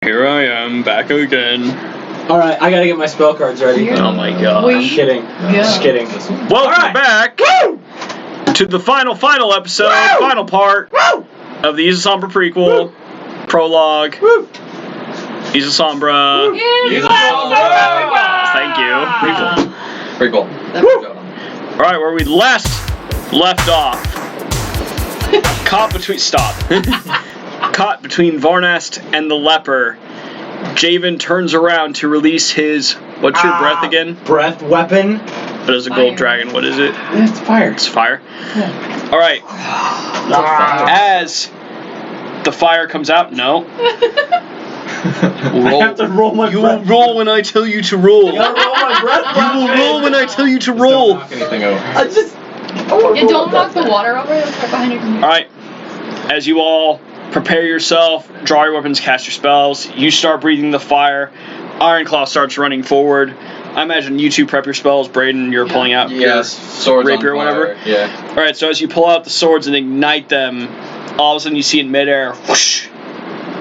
Here I am, back again. Alright, I gotta get my spell cards ready. Oh my god. I'm kidding. Just kidding. Welcome back to the final episode, final part of the Isla Sombra Prequel, prologue. Isla Sombra. Isla Sombra! Thank you. Prequel. Alright, where we last left off. Caught between Varnast and the leper. Javan turns around to release his... What's your breath again? Breath weapon. What is a gold dragon? What is it? It's fire. It's fire? Yeah. Alright. As the fire comes out... No. I have to roll my You breath. will roll when I tell you to roll. I gotta roll my breath You will weapon. roll when I tell you to roll. Don't knock anything over. I don't knock the water over. It's right behind your computer. Alright. As you all prepare yourself, draw your weapons, cast your spells, you start breathing the fire. Ironclaw starts running forward. I imagine you two prep your spells. Braden, you're pulling out your swords rapier or on whatever. fire. Yeah. Alright, so as you pull out the swords and ignite them, all of a sudden you see in midair, whoosh,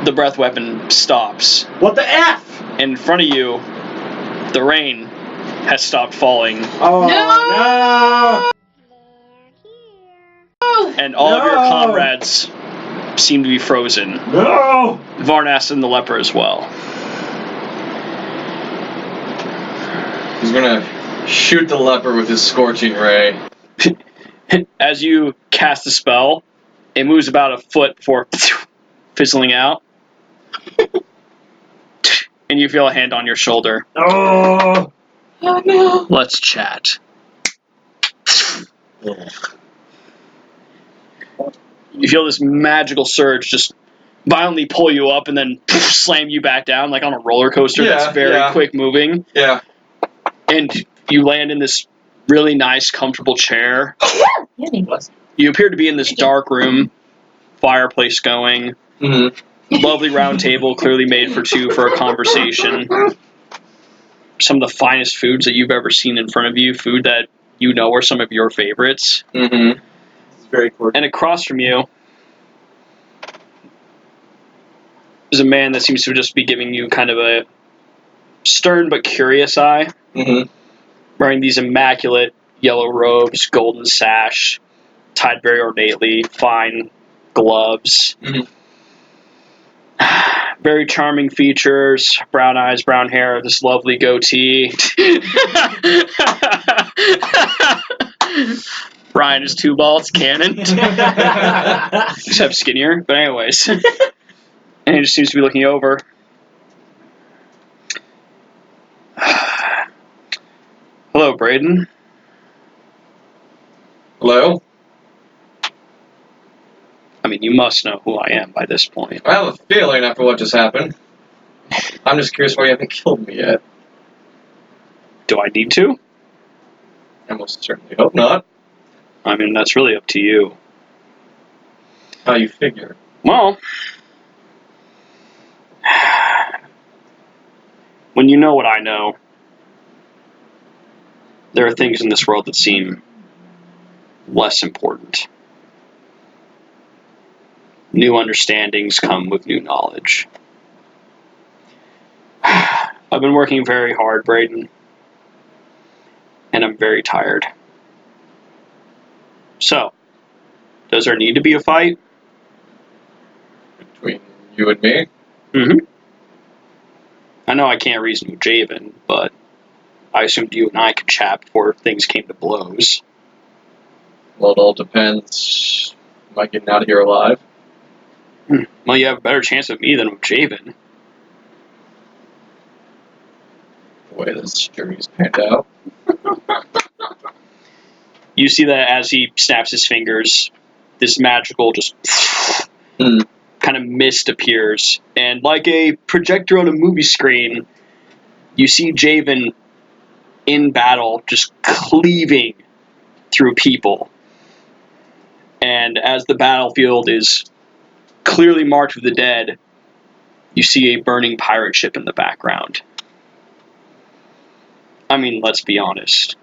the breath weapon stops. What the F? And in front of you, the rain has stopped falling. Oh no! And all of your comrades seem to be frozen. No! Varnast and the leper as well. He's gonna shoot the leper with his scorching ray. As you cast a spell, it moves about a foot before fizzling out. And you feel a hand on your shoulder. Oh! Oh no. Let's chat. You feel this magical surge just violently pull you up and then slam you back down like on a roller coaster that's very quick moving. Yeah. And you land in this really nice, comfortable chair. You appear to be in this dark room, fireplace going, lovely round table, clearly made for two for a conversation. Some of the finest foods that you've ever seen in front of you, food that you know are some of your favorites. Mm-hmm. It's very cool. And across from you is a man that seems to just be giving you kind of a stern but curious eye. Mm-hmm. Wearing these immaculate yellow robes, golden sash, tied very ornately, fine gloves. Mm-hmm. Very charming features, brown eyes, brown hair, this lovely goatee. Ryan is two balls, cannon. Except skinnier, but anyways. And he just seems to be looking over. Hello, Braden. Hello? I mean, you must know who I am by this point. I have a feeling after what just happened. I'm just curious why you haven't killed me yet. Do I need to? I most certainly hope not. I mean, that's really up to you. How you figure. Well, when you know what I know, there are things in this world that seem less important. New understandings come with new knowledge. I've been working very hard, Braden, and I'm very tired. So, does there need to be a fight? Between you and me? Mm-hmm. I know I can't reason with Javan, but I assumed you and I could chat before things came to blows. Well, it all depends. Am I getting out of here alive? Well, you have a better chance of me than with Javan. The way this journey's panned out. You see that as he snaps his fingers, this magical just kind of mist appears. And like a projector on a movie screen, you see Javan in battle just cleaving through people. And as the battlefield is clearly marked with the dead, you see a burning pirate ship in the background. I mean, let's be honest.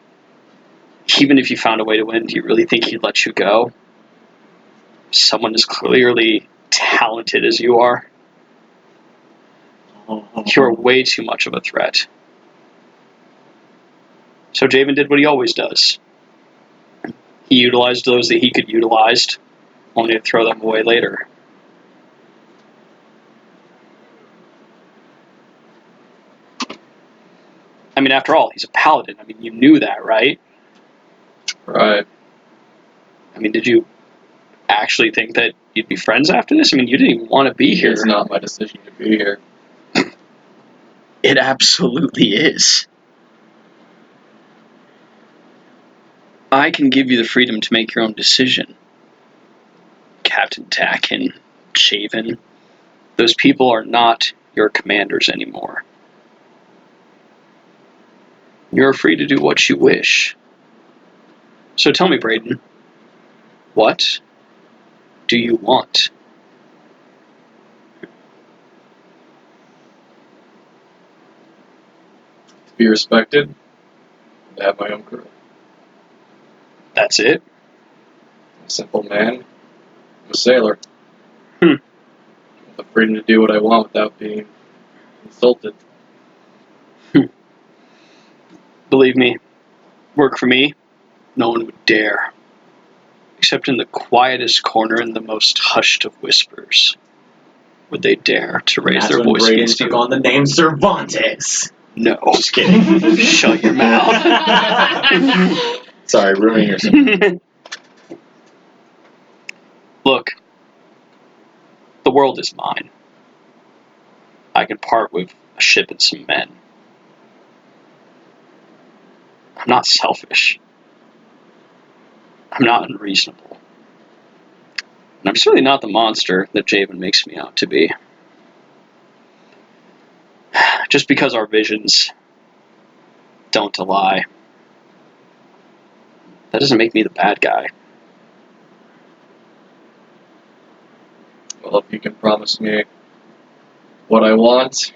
Even if you found a way to win, do you really think he'd let you go? Someone as clearly talented as you are. You're way too much of a threat. So Javan did what he always does. He utilized those that he could utilize, only to throw them away later. I mean, after all, he's a paladin. I mean, you knew that, right? Right. I mean, did you actually think that you'd be friends after this? I mean, you didn't even want to be here. It's not my decision to be here. It absolutely is. I can give you the freedom to make your own decision. Captain Tacken, Javan, those people are not your commanders anymore. You're free to do what you wish. So tell me, Brayden, what do you want? To be respected, to have my own crew. That's it? I'm a simple man. I'm a sailor. Hmm. With the freedom to do what I want without being insulted. Believe me, work for me, no one would dare. Except in the quietest corner in the most hushed of whispers would they dare to raise their voice Brayden against took you. on the name Cervantes. No. Just kidding. Shut your mouth. Sorry, ruining yourself. Look, the world is mine. I can part with a ship and some men. I'm not selfish. I'm not unreasonable. And I'm certainly not the monster that Javan makes me out to be. Just because our visions don't ally, that doesn't make me the bad guy. Well, if you can promise me what I want,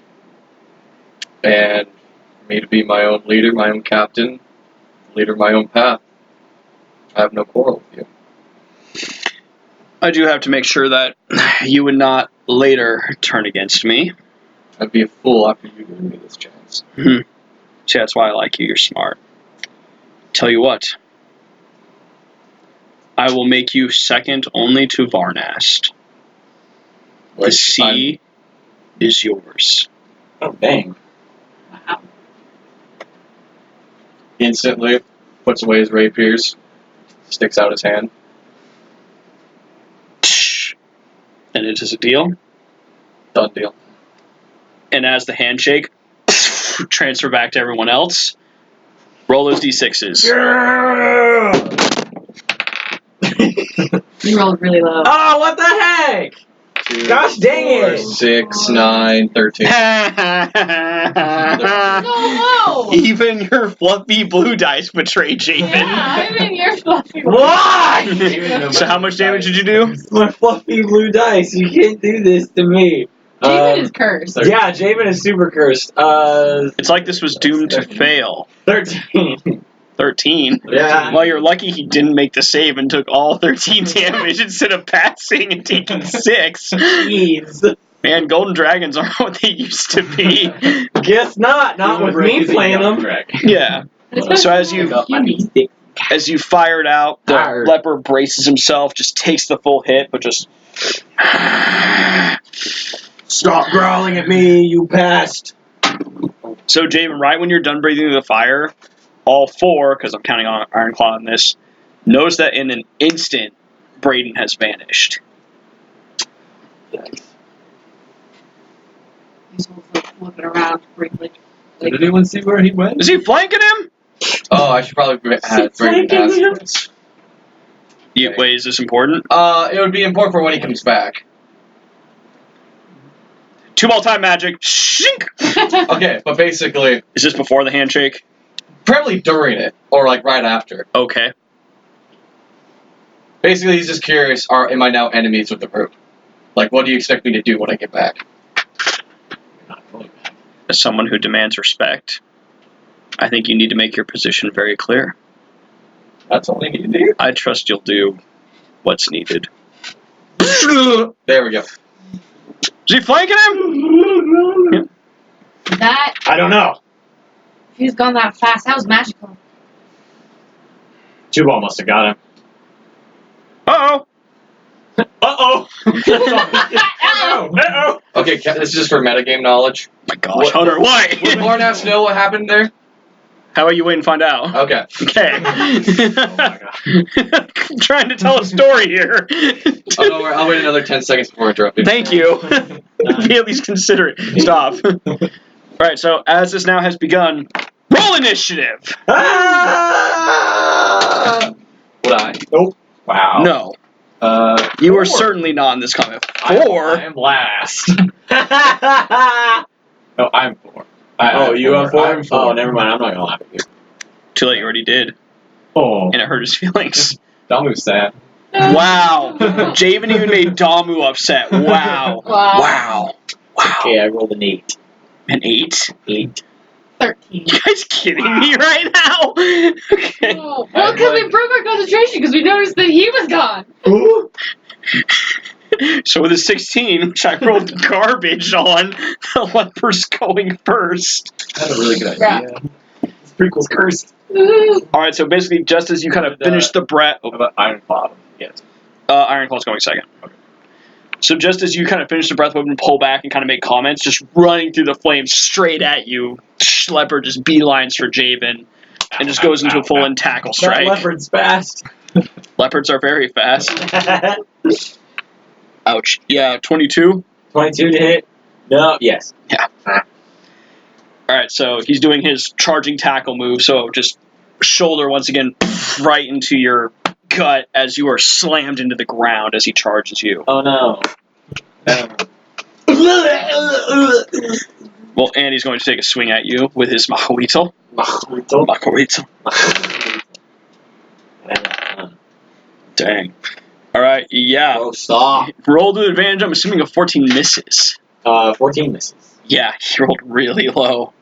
and me to be my own leader, my own captain, leader of my own path, I have no quarrel with you. I do have to make sure that you would not later turn against me. I'd be a fool after you giving me this chance. See, that's why I like you. You're smart. Tell you what. I will make you second only to Varnast. The sea is yours. Oh, dang. Wow. Instantly puts away his rapiers, sticks out his hand. And it is a deal. Done deal. And as the handshake, transfer back to everyone else. Roll those d6s. You rolled really low. Oh, what the heck? 2, Gosh dang 4, it. 6, 9, 13. No! Even your fluffy blue dice betrayed Javan. Yeah, even your fluffy. Why? So how much damage did you do? My fluffy blue dice. You can't do this to me. Javan is cursed. Yeah, Javan is super cursed. It's like this was doomed to fail. 13. 13? Yeah. Well, you're lucky he didn't make the save and took all 13 damage instead of passing and taking 6. Jeez. Man, golden dragons aren't what they used to be. Guess not. Not with me playing them. Yeah. So as you fire it out, the Arr. leper braces himself, just takes the full hit, but just... Stop growling at me, you pest. So, Javan, right when you're done breathing through the fire, all 4, because I'm counting on Ironclaw on this, notice that in an instant, Brayden has vanished. He's looking around briefly. Did anyone see where he went? Is he flanking him? Oh, I should probably have Brayden ask this. Wait, is this important? It would be important for when he comes back. 2-ball time magic. Shink! Okay, but basically, Is this before the handshake? probably during it, or like right after. Okay. Basically, he's just curious, am I now enemies with the group? Like, what do you expect me to do when I get back? As someone who demands respect, I think you need to make your position very clear. That's all I need to do. I trust you'll do what's needed. There we go. Is he flanking him? That, I don't know. if he's gone that fast, that was magical. 2-ball must have got him. Uh-oh. Uh-oh. Uh-oh. Okay, this is just for metagame knowledge. My gosh, Hunter, why? Would Marnass know what happened there? How about you wait and find out? Okay. Okay. Oh my god. I'm trying to tell a story here. Oh, no, I'll wait another 10 seconds before interrupting. Thank you. Be at least considerate. Stop. Alright, so as this now has begun, roll initiative! Ah! Would I? Nope. Wow. No. You are certainly not in this comment. I 4? am last. No, I'm 4. You are 4? I'm 4. Oh, never mind. I'm not gonna laugh at you. Too late, you already did. Oh. And it hurt his feelings. Damu's sad. Wow. Javan even made Damu upset. Wow. Wow. Okay, I rolled an 8. An 8? 8. 13. You guys kidding me right now? Okay. Oh, well, because we broke our concentration because we noticed that he was gone. Ooh. So with a 16, which I rolled garbage on, the leper's going first. I had a really good Yeah. idea. This prequel's cursed. Alright, so basically, just as you kind of finish the breath... How about Iron Claw? Yes. Ironclaw's going second. Okay. So just as you kind of finish the breath weapon and pull back and kind of make comments, just running through the flames straight at you, Leopard just beelines for Javan and just goes into a full-in tackle strike. That leopard's fast. Leopards are very fast. Ouch. Yeah, 22. 22 to hit? No. Yes. Yeah. Alright, so he's doing his charging tackle move, so just shoulder once again right into your gut as you are slammed into the ground as he charges you. Oh no. Well, Andy's going to take a swing at you with his Mahoito. Dang. Alright, yeah. Oh, stop. Roll to advantage, I'm assuming a 14 misses. 14 misses. Yeah, he rolled really low.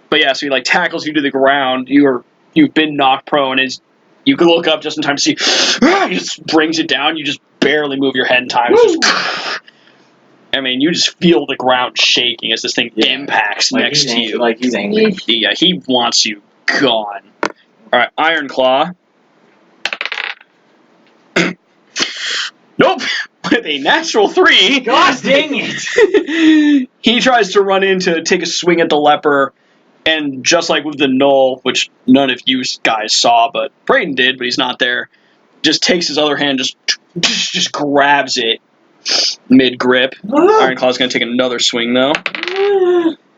But yeah, so he like tackles you to the ground. You've been knocked prone as you can look up just in time to see he just brings it down, you just barely move your head in time. It's just, I mean, you just feel the ground shaking as this thing impacts Like next to you. Like he's angry. Yeah, he wants you gone. Alright, Iron Claw. Nope! With a natural 3. Gosh dang it! He tries to run in to take a swing at the leper, and just like with the null, which none of you guys saw, but Brayden did, but he's not there, just takes his other hand, just grabs it mid-grip. Iron Claw's going to take another swing, though.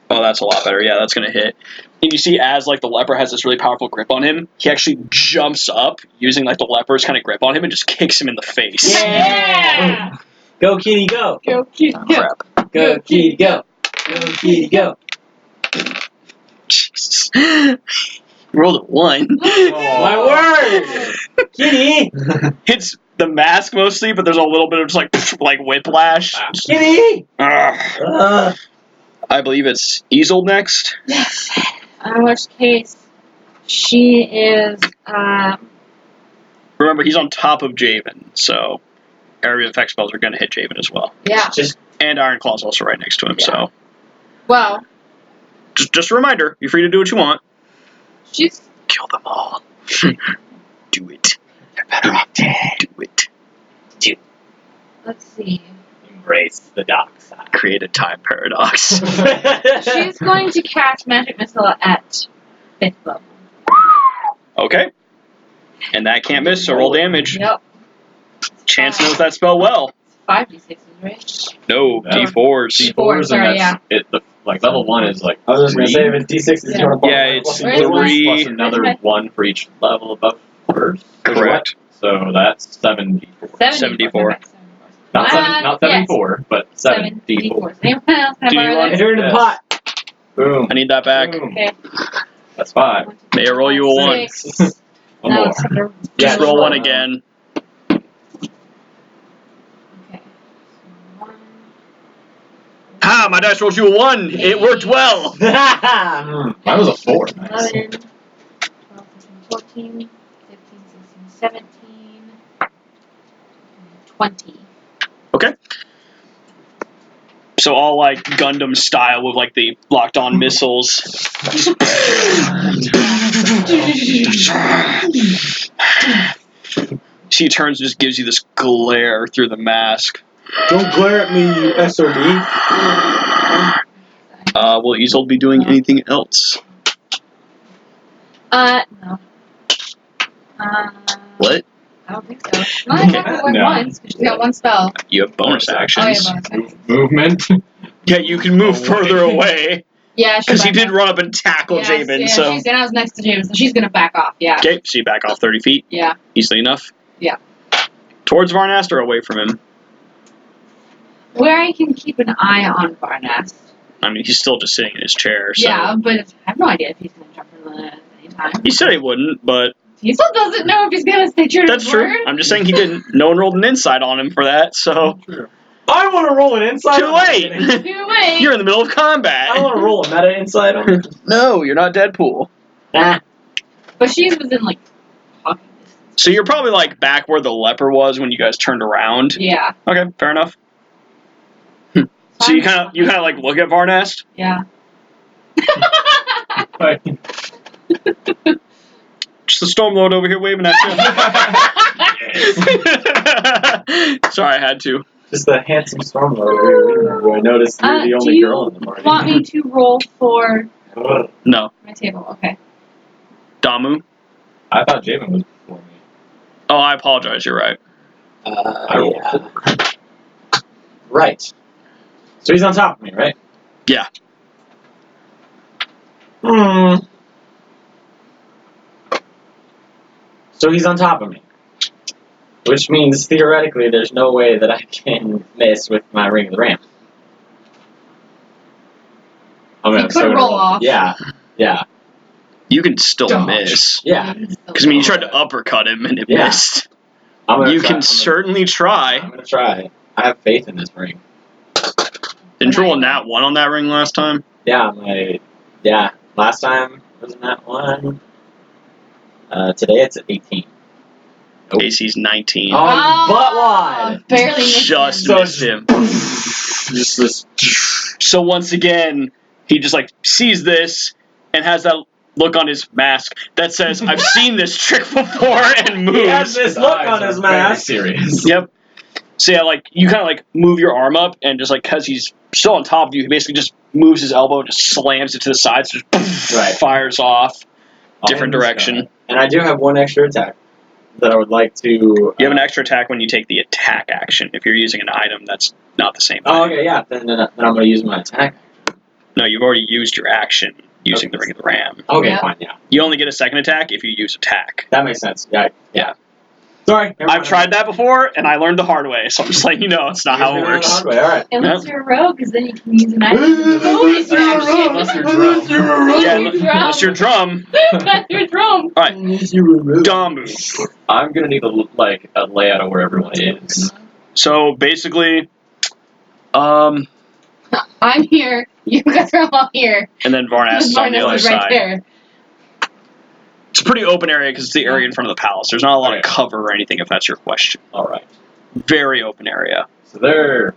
Oh, that's a lot better. Yeah, that's going to hit. And you see as, like, the leper has this really powerful grip on him, he actually jumps up, using, like, the leper's kind of grip on him, and just kicks him in the face. Yeah! Go, kitty, go! Go, kitty, go. Crap. Go, kitty, go! Go, kitty, go! Jesus. Rolled a 1. My word! Kitty! Hits the mask mostly, but there's a little bit of just like whiplash. Kitty! Ugh. I believe it's Easel next. Yes. In which case, she is, Remember, he's on top of Javan, so area effect spells are going to hit Javan as well. yeah. And Iron Claw's also right next to him, so Well, just a reminder, you're free to do what you want. she's, Kill them all. Do it. They're better off dead. Do it. let's see. Embrace the dark side. Create a time paradox. She's going to cast Magic Missile at 5th level. Okay. And that can't miss, so roll damage. Yep. Chance knows that spell well. 5d6s, right? No, Yeah. D4s. Four, and sorry, that's it. Like level 1 is like. I was just gonna 3. say if it's D6, Yeah. you want to Yeah, it's Where's the 3. Plus another 1 for each level above first. Correct. So that's 7d4. 74. Okay, 74. Not 74, but 7d4. 7d4. Anyone else have Do you more of want- those? Enter into the Yes. pot. Boom. I need that back. Boom. Okay. That's 5. May I roll you a 1? 6. One Now more. it's time to Just Yeah, roll sure. 1 again. Okay. So 1. Ha! My dice rolled you a 1! It worked well! Mine was a 4. Nice. 11, 12, 13, 14, 15, 16, 17, 20. Okay. So all like Gundam style with like the locked on missiles. She turns and just gives you this glare through the mask. Don't glare at me, you SOB. Will Isolde be doing anything else? No. What? I don't think so. Well, I have to work No. once, because she's got one spell. You have bonus Oh, yeah, actions. bonus action. Movement. Yeah, you can move further away. Yeah, Because he did run up and tackle Jabin, yeah, so... and I was next to Jabin, so she's gonna back off, yeah. Okay, so you back off 30 feet. Yeah. Easily enough. Yeah. Towards Varnast or away from him? Where I can keep an eye on Varnast. I mean, he's still just sitting in his chair, so... Yeah, but I have no idea if he's gonna jump in at any time. He said he wouldn't, but... He still doesn't know if he's gonna stay true to That's his true. word. I'm just saying he didn't. No one rolled an insight on him for that, so... I want to roll an insight. Too late! Too late. You're in the middle of combat! I want to roll a meta insight on it. No, you're not Deadpool. Nah. But she's within, like, talking distance. So you're probably, like, back where the leper was when you guys turned around. Yeah. Okay, fair enough. So you kind of like, look at Varnast? Yeah. Just the Stormlord over here waving at you. Sorry, I had to. Just the handsome Stormlord who I noticed you're the only girl in the party. Do you want me to roll for No. my table? Okay. Damu? I thought Javen was before me. Oh, I apologize, you're right. Yeah. Right. So he's on top of me, right? Yeah. So he's on top of me. Which means, theoretically, there's no way that I can miss with my Ring of the Ram. You could roll off. Yeah. Yeah. You can still Dodge. miss. Yeah. Because, I mean, you tried to uppercut him and it Yeah. missed. You can certainly try. I'm going to try. I have faith in this ring. Didn't you roll a nat 1 on that ring last time? Yeah, last time wasn't that one. Today it's at 18. Nope. AC's 19. Oh, but why? Barely missed Just him. missed him. Just this. So once again, he just like sees this and has that look on his mask that says, I've seen this trick before, and moves. He has this look on his mask. Serious. Yep. So yeah, like, you kind of like move your arm up, and just like, because he's still on top of you, he basically just moves his elbow and just slams it to the side, so just fires off, different direction. And I do have one extra attack that I would like to... You have an extra attack when you take the attack action. If you're using an item, that's not the same Oh, item. okay, yeah. Then I'm going to use my attack. No, you've already used your action using the Ring of the Ram. Okay, Yeah. fine, yeah. You only get a second attack if you use attack. That makes sense. Yeah. Yeah. Sorry. never I've mind. tried that before, and I learned the hard way, so I'm just letting you know it's not how it works. All right. Unless you're a rogue, because then you can use an item. Unless you're a rogue. Unless you're drunk. Yeah, unless you're drum. Unless you're drum. Alright, Damu. I'm gonna need a layout of where everyone is. So basically, I'm here. You guys are all here. and then Varnast is on the Varnast other is right side. there. It's a pretty open area because it's the area in front of the palace. There's not a lot of cover or anything, if that's your question. Alright. Very open area. So they're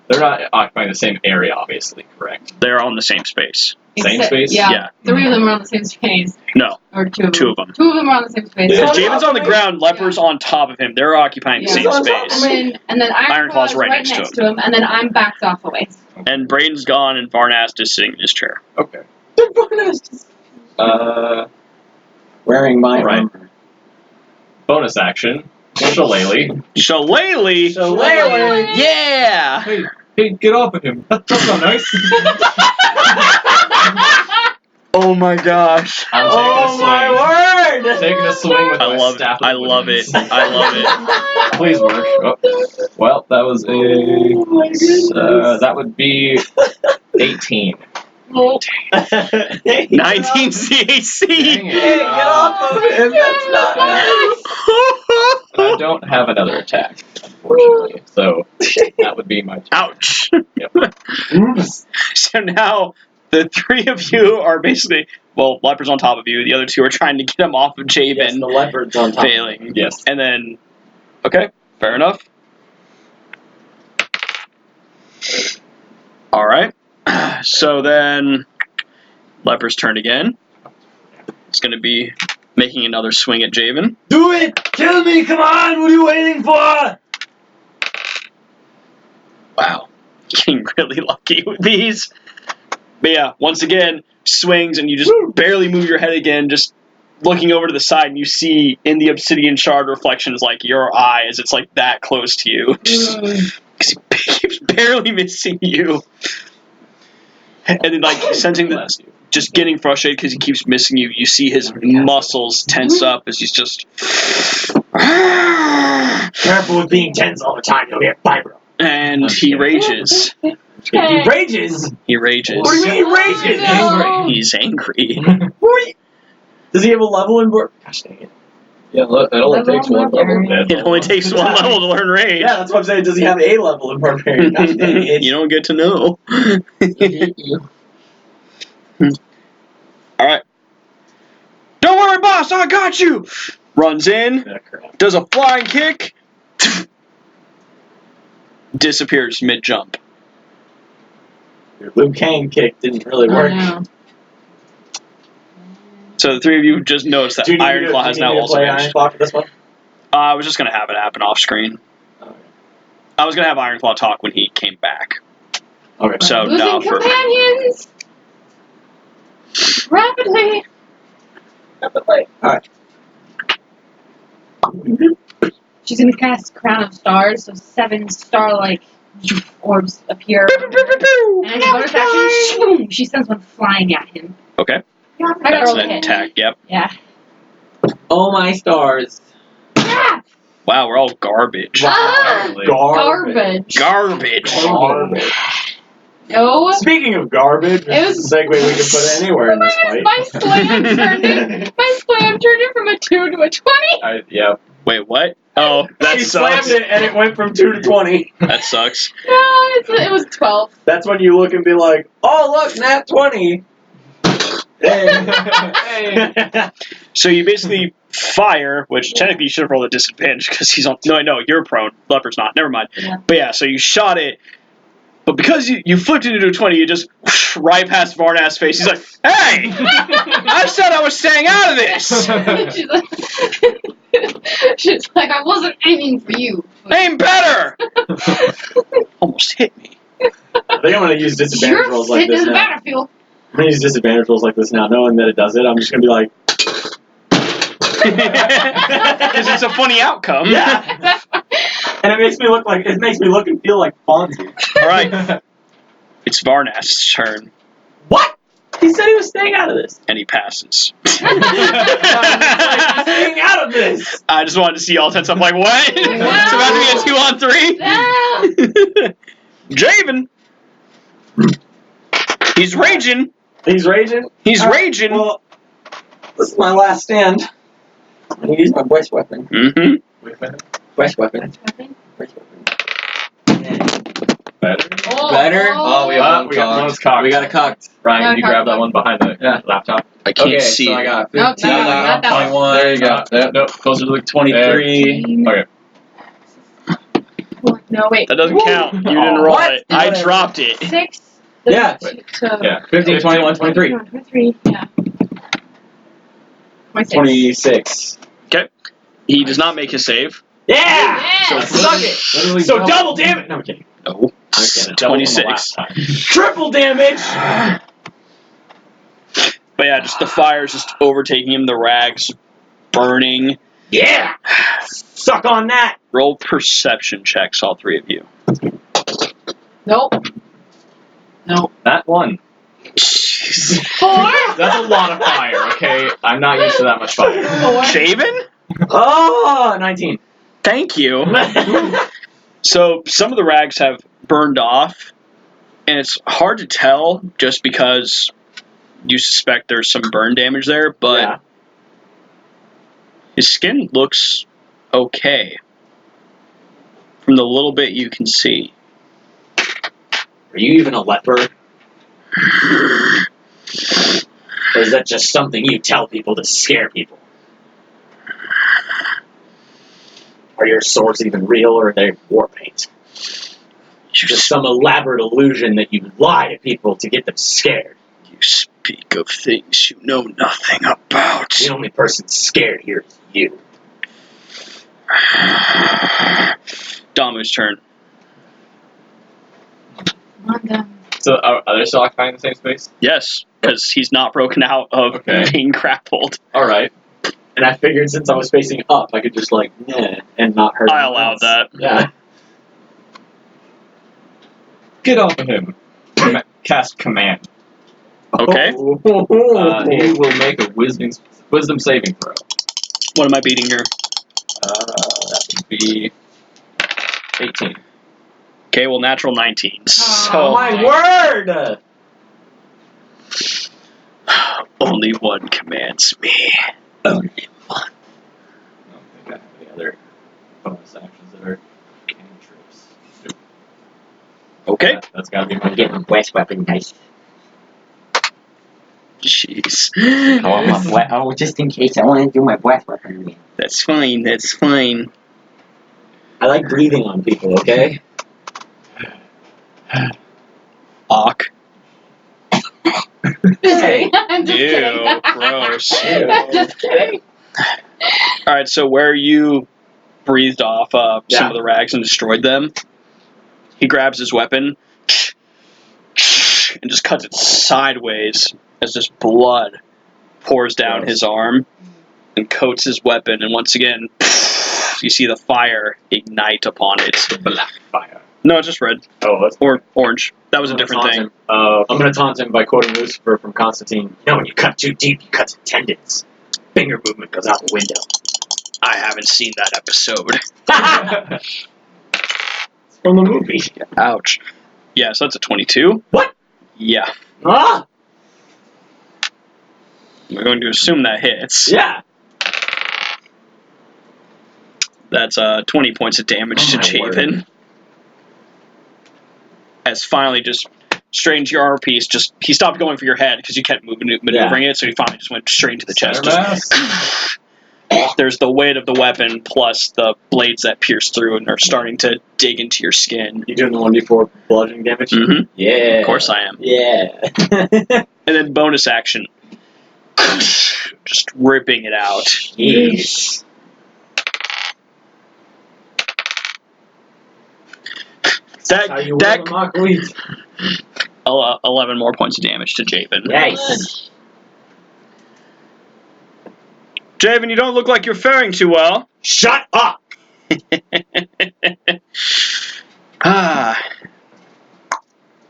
not occupying the same area, obviously, correct? They're on the same space. Same space? Yeah. Yeah. 3 of them are on the same space. No, Or 2 of them. 2 of them. 2 of them are on the same space. Yeah. Because Javen's on the ground, Leper's on top of him. They're occupying the Yeah. same He's on top of space. And then Ironclaw's Ironclaw's right right next to to him, and then I'm backed off away. And Braden's gone, and Varnast is sitting in his chair. Okay. Wearing my Right. armor. Bonus action. Shillelagh. Shillelagh! Shillelagh! Yeah! Hey, get off of him. That's not nice. Oh my gosh. I'm taking Oh a swing. my word! Taking a swing with I my love it. staff. I love it. I love it. Please work. Oh. Well, that was that would be 18. Well, 19 CAC! Dang it. Hey, get off of him! That's not nice! I don't have another attack, unfortunately. So that would be my turn. Ouch! Yep. Oops. So now the 3 of you are basically, well, Leper's on top of you. The other 2 are trying to get him off of Javen, Yes, the leopard's on top. failing. Yes. And then, okay, fair enough. All right. So then, Leper's turn again. It's going to be making another swing at Javan. Do it! Kill me! Come on! What are you waiting for? Wow. Getting really lucky with these. But yeah, once again, swings and you just barely move your head again, just looking over to the side, and you see in the obsidian shard reflections like your eye as it's like that close to you. Because he keeps barely missing you. And then like sensing that, just getting frustrated because he keeps missing you, you see his muscles tense up as he's just... Careful with being tense all the time, you'll get fibro. And he rages. He rages? He rages. What do you mean he rages? No. He's angry. Does he have a level in Gosh dang it. Yeah, it only takes one level. It only takes one level to learn rage. Yeah, that's what I'm saying. Does he have a level in Barbarian? Gosh dang it. You don't get to know. Alright. Don't worry, boss, I got you! Runs in, does a flying kick, disappears mid-jump. Your Liu Kang kick didn't really work. know. So the three of you just noticed that Ironclaw has now also Iron finished. Claw for this one? I was just going to have it happen off screen. Okay. I was going to have Ironclaw talk when he came back. Okay. So, Losing no. companions! Rapidly! Alright. She's gonna cast Crown of Stars, so 7 star-like orbs appear. And as a bonus action, she sends one flying at him. Okay. I got That's roll an a hit. attack, yep. Yeah. Oh my stars. Ah! Wow, we're all garbage. Ah! Garbage. Garbage. No. Speaking of garbage, It was- it's a segue we can put anywhere in this fight. My slam turned it from a 2 to a 20. Yeah. Wait, what? Oh, that She sucks. slammed it and it went from 2 to 20. That sucks. No, it was 12. That's when you look and be like, oh look, nat 20. Hey. So you basically fire, which technically you should have rolled a disadvantage because he's on... No, you're prone. Leper's not. Never mind. Yeah. But yeah, so you shot it, but because you flipped it into a 20, you just whoosh, right past Varnas's face. He's like, hey! I said I was staying out of this! She's like, I wasn't aiming for you. Aim better! Almost hit me. I think I'm going to use disadvantage You're rolls like sitting this in the now. battlefield. I'm going to use disadvantage rolls like this now, knowing that it does it. I'm just going to be like... Because it's a funny outcome. Yeah! And it makes me look and feel like Fonzie. Alright. It's Varnas's turn, What? He said he was staying out of this. and he passes. He's staying out of this. I just wanted to see y'all tense up like, what? It's about to be a 2-on-3? Javan! He's raging. He's raging? He's All right, raging. Well, this is my last stand. I'm going to use my voice weapon. Mm-hmm. Voice weapon. Voice weapon. Better? Better? Oh, we have one cocked. We got a cocked. Ryan, can you Yeah, grab that cocked. one behind the laptop? I can't Okay, see so it. I got Nope, 15. not that one. 21. There you go. Yep. Nope, closer to the 23. Okay. No, wait. That doesn't count. You didn't roll What? it. I dropped it. 6. Yeah. Yeah. 15, 21, 23. 23, yeah. 26. 26. He does not make his save. Yeah! Yeah! So suck it! So double damage! No, I'm kidding. No. It's 26. Triple damage! But yeah, just the fire's just overtaking him, the rags burning. Yeah! Suck on that! Roll perception checks, all three of you. Nope. Nope. That one. 4? That's a lot of fire, okay? I'm not used to that much fire. 4. Javan? Oh, 19. Thank you. So some of the rags have burned off, and it's hard to tell just because you suspect there's some burn damage there, but Yeah. his skin looks okay from the little bit you can see. Are you even a leper? Or is that just something you tell people to scare people? Are your swords even real, or are they war paint? Just some elaborate illusion that you lie to people to get them scared. You speak of things you know nothing about. The only person scared here is you. Damu's turn. So are they still occupying the same space? Yes, because he's not broken out of being grappled. Alright. And I figured since I was facing up, I could just and not hurt I anyone allowed else. that. Yeah. Get off of him. Cast command. Okay. He will make a wisdom saving throw. What am I beating here? That would be 18. Okay, well, natural 19. Oh So my word! only one commands me. Only one. I don't think I have any other bonus actions that are cantrips. Okay. That's gotta be my I'm getting wet weapon dice. Jeez. Just in case I want to do my wet weapon again. That's fine. That's fine. I like breathing on people, okay? Awk. I'm just Ew, kidding. gross. Just kidding. Alright, so where you breathed off some Yeah. of the rags and destroyed them, he grabs his weapon and just cuts it sideways as this blood pours down his arm and coats his weapon, and once again, you see the fire ignite upon it. Black fire. No, it's just red. Oh, that's Or orange. That was a different thing. I'm gonna taunt him by quoting Lucifer from Constantine. You know, when you cut too deep, you cut to tendons. Finger movement goes out the window. I haven't seen that episode. It's from the movie. Ouch. Yeah, so that's a 22. What? Yeah. Ah! We're going to assume that hits. Yeah. That's 20 points of damage to my Javen. As finally just strange your armor piece, he stopped going for your head because you kept maneuvering it, so he finally just went straight into the chest. Just, there's the weight of the weapon plus the blades that pierce through and are starting to dig into your skin. You doing the 1d4 bludgeoning damage? Mm-hmm. Yeah. Of course I am. Yeah. And then bonus action. Just ripping it out. Jeez. That mock wheat. 11 more points of damage to Javen. Nice. Javen, you don't look like you're faring too well. Shut up.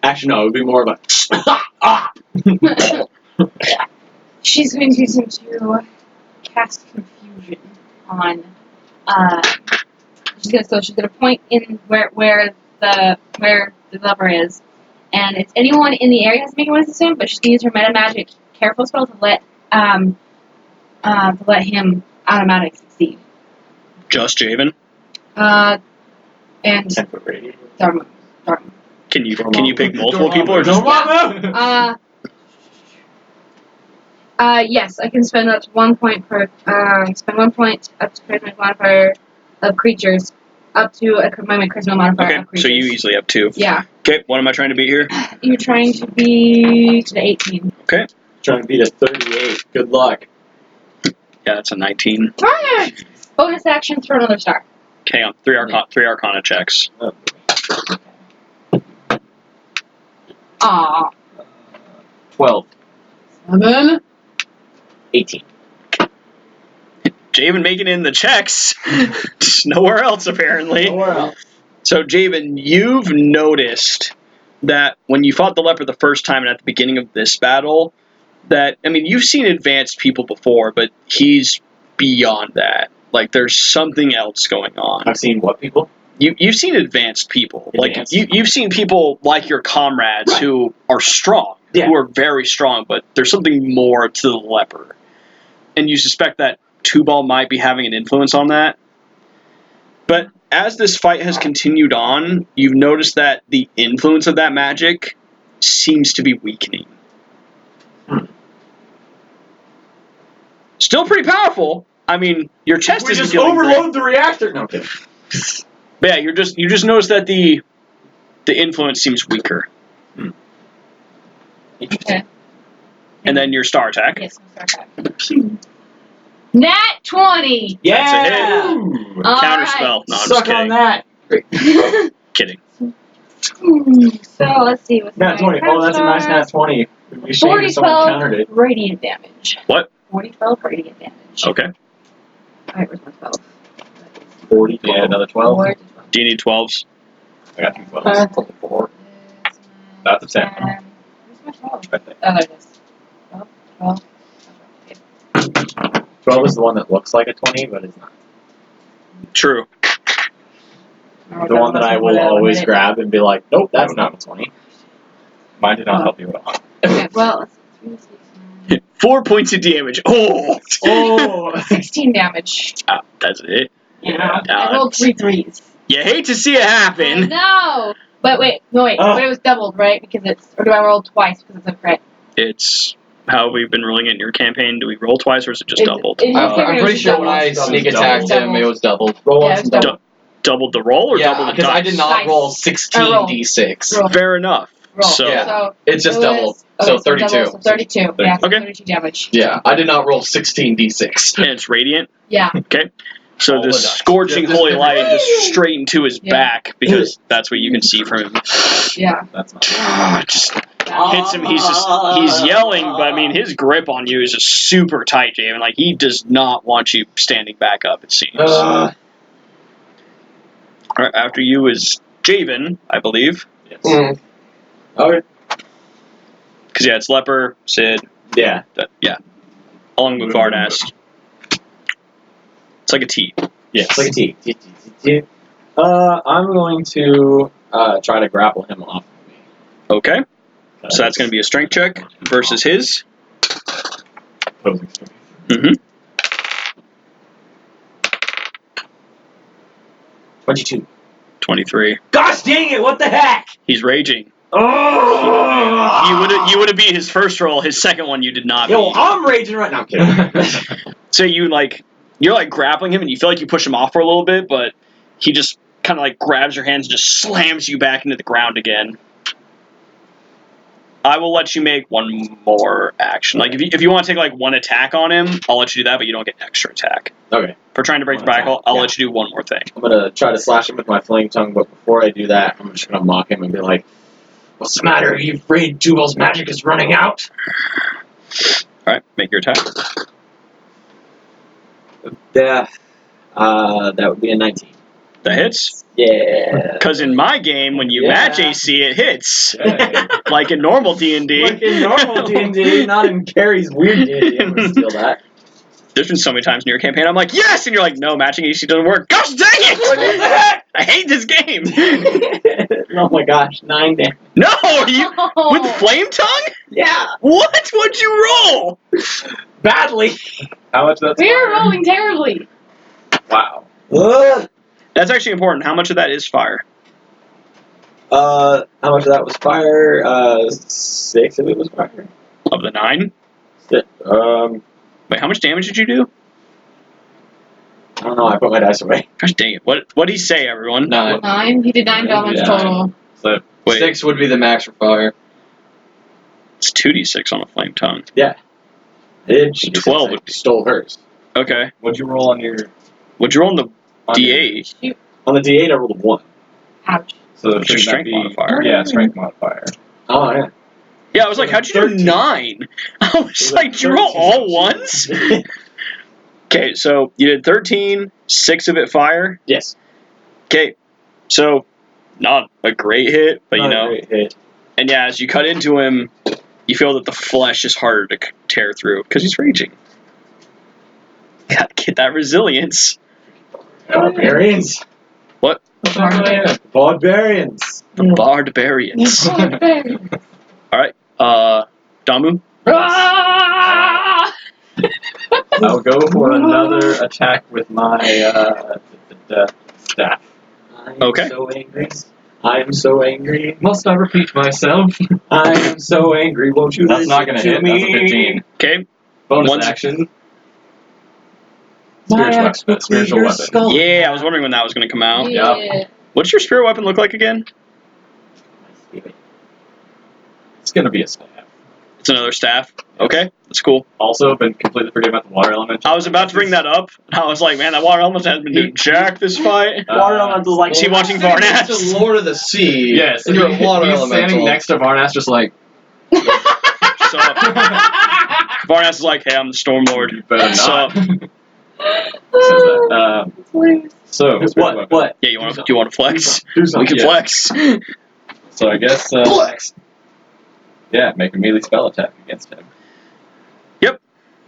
Actually, no. It would be more of a. She's going to attempt to cast confusion on. She's gonna point in where the lever is, and it's anyone in the area has to make a wisdom save, but she needs her meta magic careful spell to let him automatically succeed. Just Javen? And 10-foot radius. Dharma. Can you pick multiple people or just one? Yes, I can spend up to 1 point per. Spend 1 point up to charisma modifier of creatures, up to my charisma modifier of Okay, creatures. so you easily have 2. Yeah. Okay, what am I trying to beat here? You're trying to be to the 18. Okay. Trying to beat a 38. Good luck. Yeah, that's a 19. Bonus action, throw another star. Okay, on 3 Arcana checks. Aww. 12. 7. 18. Javen making in the checks. Just nowhere else, apparently. Nowhere else. So, Javen, you've noticed that when you fought the leper the first time and at the beginning of this battle, that, I mean, you've seen advanced people before, but he's beyond that. Like, there's something else going on. I've seen what people? You've seen advanced people. Advanced. Like, you've seen people like your comrades who are strong, who are very strong, but there's something more to the leper. And you suspect that Tubal might be having an influence on that. But as this fight has continued on, you've noticed that the influence of that magic seems to be weakening. Still pretty powerful. I mean, your chest isn't feeling great. the reactor. No, kidding. But yeah, you just noticed that the the influence seems weaker. Okay. And then your star attack. Yes, my star attack. Nat 20! Yeah! Ooh. Counter spell. No, I'm just Suck on kidding. that! Kidding. So, let's see. What's Nat 20. Oh, that's a nice nat 20. It'd be shame if someone countered 40-12 it. radiant damage. What? 40-12 radiant damage. Okay. Alright, where's my 12? 40. Yeah, another 12. 4 to 12. Do you need 12s? I got 2 12s. 4. That's a 10. Where's my 12? I think. Oh, there it is. 12. 12 is the one that looks like a 20, but it's not. True. The one that I will always grab and be like, nope, that's not a 20. Mine did not help you at all. Okay, well, let's see. 4 points of damage. Oh! Oh! 16 damage. That's it. Yeah. I rolled 3 threes. You hate to see it happen. No! But wait. Oh. But it was doubled, right? Because it's, or do I roll twice because it's a crit? It's how we've been rolling it in your campaign. Do we roll twice or is it just doubled? I'm pretty sure when I sneak attacked him, it was doubled. Roll Yeah, once it's and double. doubled. Doubled the roll or doubled Yeah, the because dice? I did not Dice. roll Roll. 16d6. Roll. Fair enough. Roll. So, Yeah. So It's just it doubled. was- So okay, 32. Double, so 32. Yeah, so Okay. 32 damage. Yeah, I did not roll 16d6. and it's radiant. Yeah. Okay. So Roll the the dice. scorching Just holy different. light just straight into his Yeah. back because that's what you can see from him. Yeah. That's not. Just hits him. He's yelling, but I mean his grip on you is just super tight, Javen. Like he does not want you standing back up. It seems. Uh. All right, after you is Javen, I believe. Yes. Mm. Okay. Because yeah, it's Leper, Sid. Yeah. Yeah. Along with Varnast. It's like a T. Yeah, it's like a T. T. I'm going to try to grapple him off of me. Okay. So that's going to be a strength check versus his. Opposing strength. Mm-hmm. 22. 23. Gosh dang it! What the heck? He's raging. Oh! You would have beat his first roll. His second one you did not Yo, beat. I'm raging right now. I'm kidding. So you're like grappling him and you feel like you push him off for a little bit, but he just kind of like grabs your hands and just slams you back into the ground again. I will let you make one more action. Like if you want to take like one attack on him, I'll let you do that, but you don't get extra attack. Okay. For trying to break the One back, attack, I'll yeah. let you do one more thing. I'm gonna try to slash him with my flame tongue, but before I do that, I'm just gonna mock him and be like, "What's the matter? Are you afraid Jubal's magic is running out?" All right, make your attack. Yeah. That would be a 19. That hits. Yeah. Because in my game, when you Yeah. match AC, it hits. Okay. Like in normal D&D. Like in normal D&D, not in Carrie's weird D&D. I'm gonna steal that. There's been so many times in your campaign, I'm like, yes! And you're like, no, matching AC doesn't work. Gosh dang it! What the heck? I hate this game. Oh my gosh, 9 damage. No, you with flame tongue? Yeah. What? What'd you roll? Badly. How much that's We are rolling terribly. Wow. That's actually important. How much of that is fire? How much of that was fire? 6 of it was fire. Of the 9? I Wait, how much damage did you do? don't know, I put my dice away. Gosh dang it. What'd he say, everyone? 9. 9. He did 9 damage Yeah. total. So, Wait. 6 would be the max for fire. It's 2d6 on a flame tongue. it 12 would be... stole hers. Okay. What'd you roll on your... What'd you roll on the D8? Shoot. On the D8, I rolled a 1. Ouch. So What's your strength modifier? Yeah, strength modifier. Oh, yeah. Yeah, I was like, how'd you do 13. 9? I was like, did you roll all ones? Okay, so you did 13, 6 of it fire. Yes. Okay, so not a great hit, but you Not a know. great hit. And yeah, as you cut into him, you feel that the flesh is harder to tear through because he's raging. Gotta get that resilience. Barbarians. What? Barbarians. The Barbarians. Alright, Damu? Ah! I'll go for another attack with my staff. I'm Okay. so angry. I am so angry. Must I repeat myself? I am so angry. Won't you That's listen not gonna to hit. me? That's a 15. Okay. Bonus Once- action. My Spiritual axe will spiritual cleave your weapon. skull. Yeah, I was wondering when that was going to come out. Yeah. What's your spirit weapon look like again? It's gonna be a staff. It's another staff. Okay, that's cool. Also, been completely forgetting about the water element. I was about to bring that up. I was like, man, that water element hasn't been doing jack this fight. Water elemental's like, Is he watching Varnas? It's a Lord of the Sea. Yes, and you're a water he's elemental. standing next to Varnas, just like, So Varnas is like, hey, I'm the Storm Lord. you better So- not. Says that. So, what? Yeah, do you want to flex? Do We something. can flex. So I guess, Flex. yeah, make a melee spell attack against him. Yep.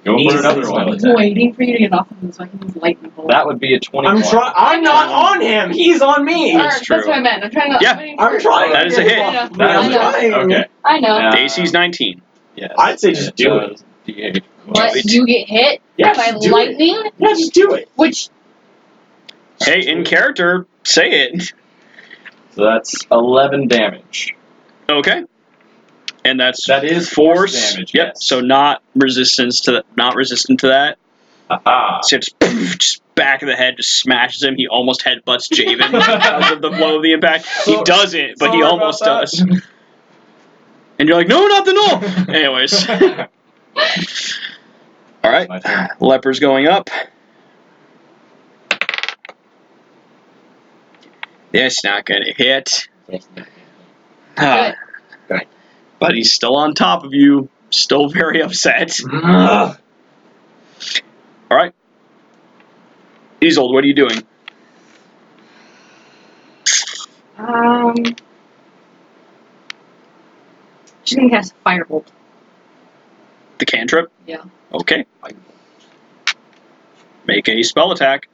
Go for Easy another spell one. I'm attack. waiting for you to get off of him so I can use lightning bolt. That would be a 21. I'm not on him. He's on me. That's That's true. what I meant. I'm trying to. Yeah. waiting I'm for- trying. That is a hit. I know. That is I know. okay. I know. The AC's 19. Yes. I'd say just do it. D8. What? You get hit Yeah, by just do it. lightning? Yeah, just do it. Which Hey, in character, say it. So that's 11 damage. Okay. And that's That is force damage. Yep. Yes. So not resistant to that. Aha. So just back of the head just smashes him. He almost headbutts Javan because of the blow of the impact. He So- doesn't, but he sorry almost about does. And you're like, no, not the null. Anyways. All right. My turn. Leper's going up. That's not going to hit. Ah. Good. But he's still on top of you. Still very upset. Ugh. All right. Isolde, what are you doing? she's gonna cast Firebolt. The cantrip? Yeah. Okay. Make a spell attack.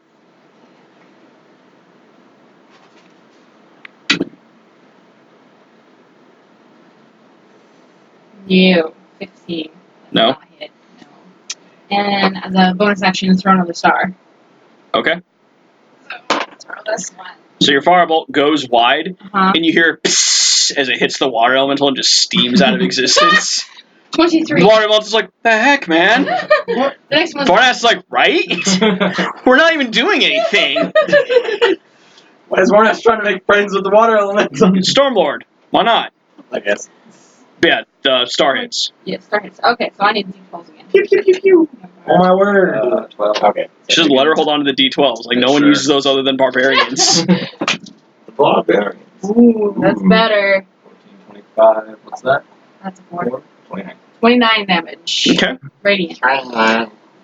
You 15. No. Not hit. No. And as a bonus action, throw another star. Okay. Throw this one. So your firebolt goes wide, Uh-huh. and you hear psst as it hits the water elemental and just steams out of existence. 23. The water elemental's like, the heck, man? The next one's Varnas is like, right? We're not even doing anything. Why is Varnas trying to make friends with the water elemental? Stormlord, why not? I guess. Yeah, the star hits. Yeah, star hits. Okay, so I need D12s again. Pew, pew, pew, pew. Oh my word. 12. Okay. Just let her hold on to the D12s. Like, no one Sure. uses those other than barbarians. Barbarian. Ooh, that's better. 14, 25. What's that? That's a 4. 29. 29 damage. Okay. Radiant.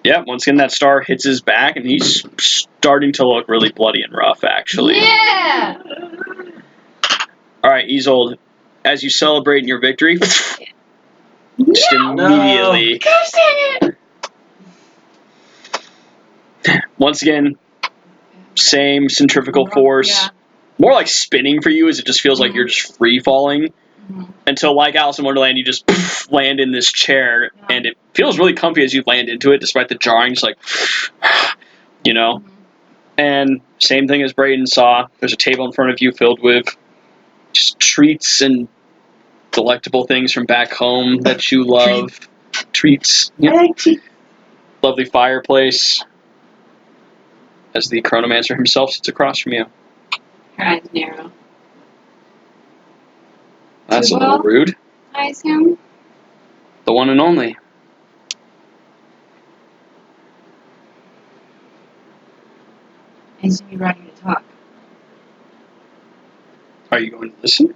Yeah, once again, that star hits his back, and he's starting to look really bloody and rough, actually. Yeah! All right, Isolde, as you celebrate your victory, just No! immediately, Gosh dang it! once again, same centrifugal force. Yeah. More like spinning for you, as it just feels like you're just free falling. Mhm. Until, like Alice in Wonderland, you just land in this chair, Yeah. and it feels really comfy as you land into it, despite the jarring, just like, you know. Mhm. And same thing as Brayden saw. There's a table in front of you filled with just treats and delectable things from back home that you love. Treats. You know, lovely fireplace. As the Chronomancer himself sits across from you. Her eyes narrow. That's a Well- little rude. I assume. The one and only. I assume you're ready to talk. Are you going to listen?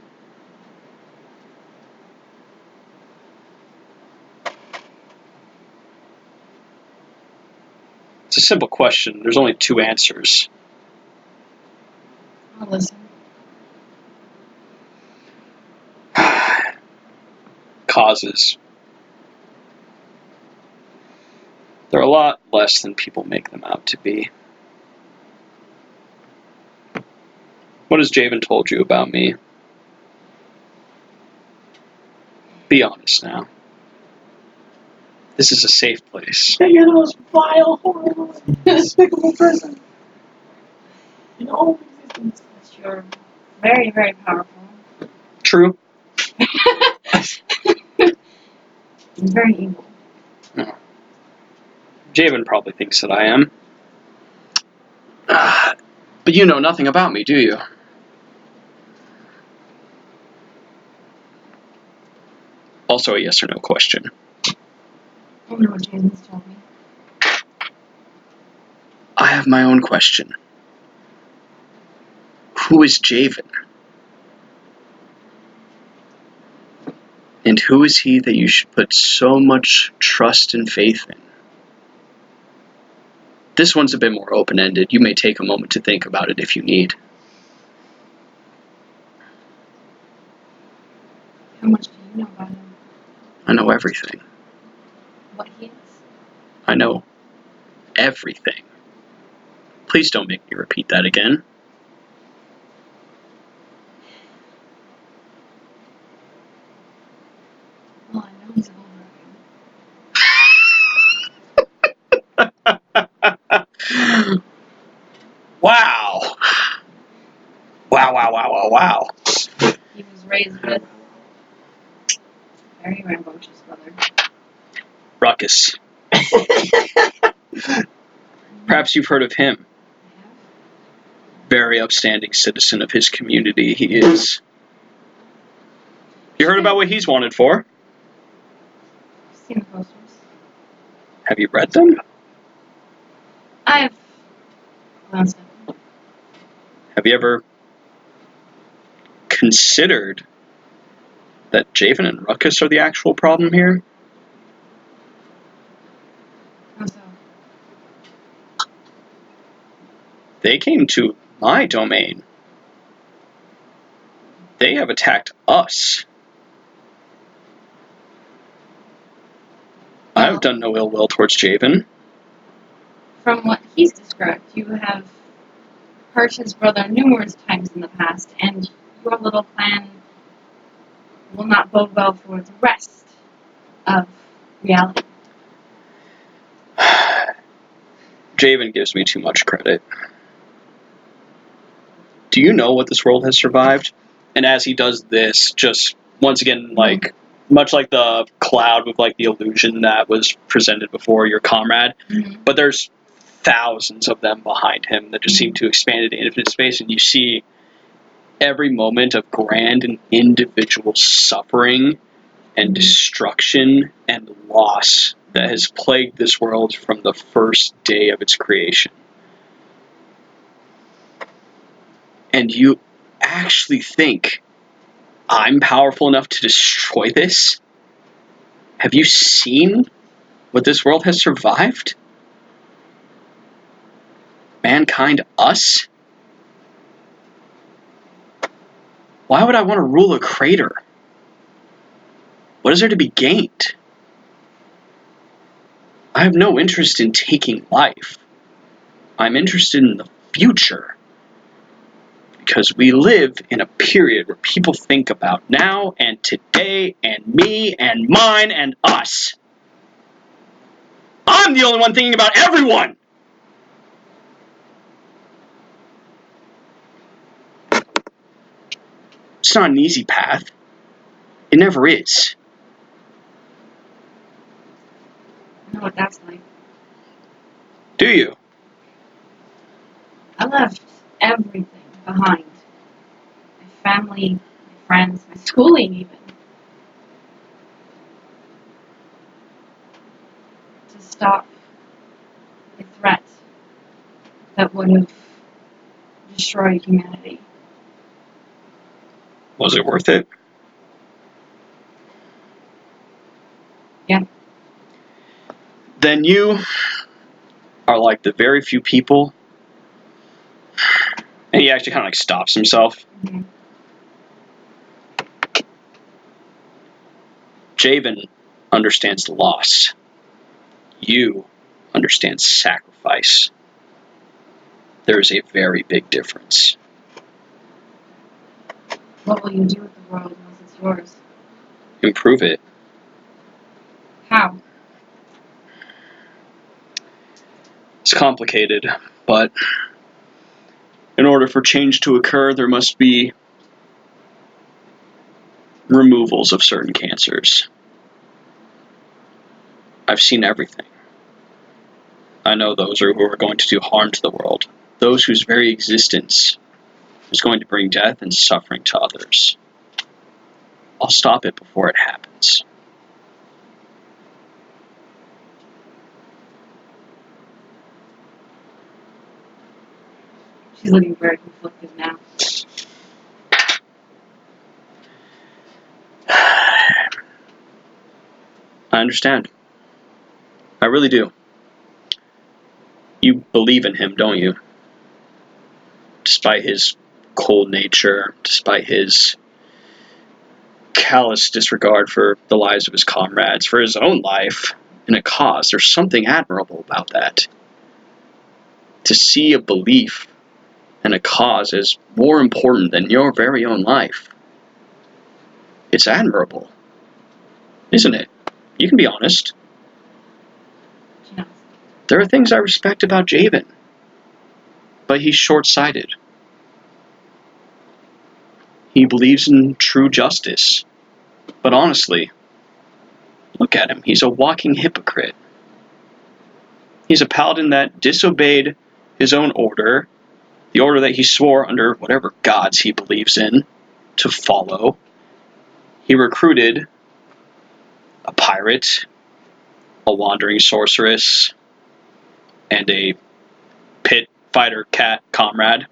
It's a simple question. There's only two answers. I'll listen. Causes. They're a lot less than people make them out to be. What has Javan told you about me? Be honest now. This is a safe place. That you're the most vile, horrible, despicable person in all of existence. You're very, very powerful. True. And very evil. Javan probably thinks that I am. But you know nothing about me, do you? Also a yes or no question. I don't know what Jason's told me. I have my own question. Who is Javan? And who is he that you should put so much trust and faith in? This one's a bit more open-ended. You may take a moment to think about it if you need. How much do you know about him? I know everything. What he is? I know everything. Please don't make me repeat that again. Well, I know he's a Wolverine. Wow. Wow. He was raised with very rambunctious brother. Ruckus. Perhaps you've heard of him. I have. Very upstanding citizen of his community he is. You heard about what he's wanted for? I've seen the posters. Have you read them? I've glanced at them. Have you ever considered that Javan and Ruckus are the actual problem here? How so? They came to my domain. They have attacked us. I've done no ill will towards Javan. From what he's described, you have hurt his brother numerous times in the past, and your little plan will not bode well for the rest of reality. Javan gives me too much credit. Do you know what this world has survived? And as he does this, just once again, like, much like the cloud with like the illusion that was presented before your comrade, but there's thousands of them behind him that just seem to expand into infinite space, and you see every moment of grand and individual suffering and destruction and loss that has plagued this world from the first day of its creation. And you actually think I'm powerful enough to destroy this? Have you seen what this world has survived? Mankind, us? Why would I want to rule a crater? What is there to be gained? I have no interest in taking life. I'm interested in the future. Because we live in a period where people think about now and today and me and mine and us. I'm the only one thinking about everyone! It's not an easy path. It never is. I know what that's like. Do you? I left everything behind. My family, my friends, my schooling even. To stop a threat that would have destroyed humanity. Was it worth it? Yeah. Then you are like the very few people. And he actually kind of like stops himself. Mm-hmm. Javan understands loss. You understand sacrifice. There is a very big difference. What will you do with the world once it's yours? Improve it. How? It's complicated, but in order for change to occur, there must be removals of certain cancers. I've seen everything. I know those who are going to do harm to the world, those whose very existence is going to bring death and suffering to others. I'll stop it before it happens. She's looking very conflicted now. I understand. I really do. You believe in him, don't you? Despite his cold nature, despite his callous disregard for the lives of his comrades, for his own life, in a cause, there's something admirable about that. To see a belief and a cause as more important than your very own life. It's admirable. Isn't it? You can be honest. She knows. There are things I respect about Javan. But he's short-sighted. He believes in true justice. But honestly, look at him. He's a walking hypocrite. He's a paladin that disobeyed his own order, the order that he swore under whatever gods he believes in, to follow. He recruited a pirate, a wandering sorceress, and a pit fighter cat comrade.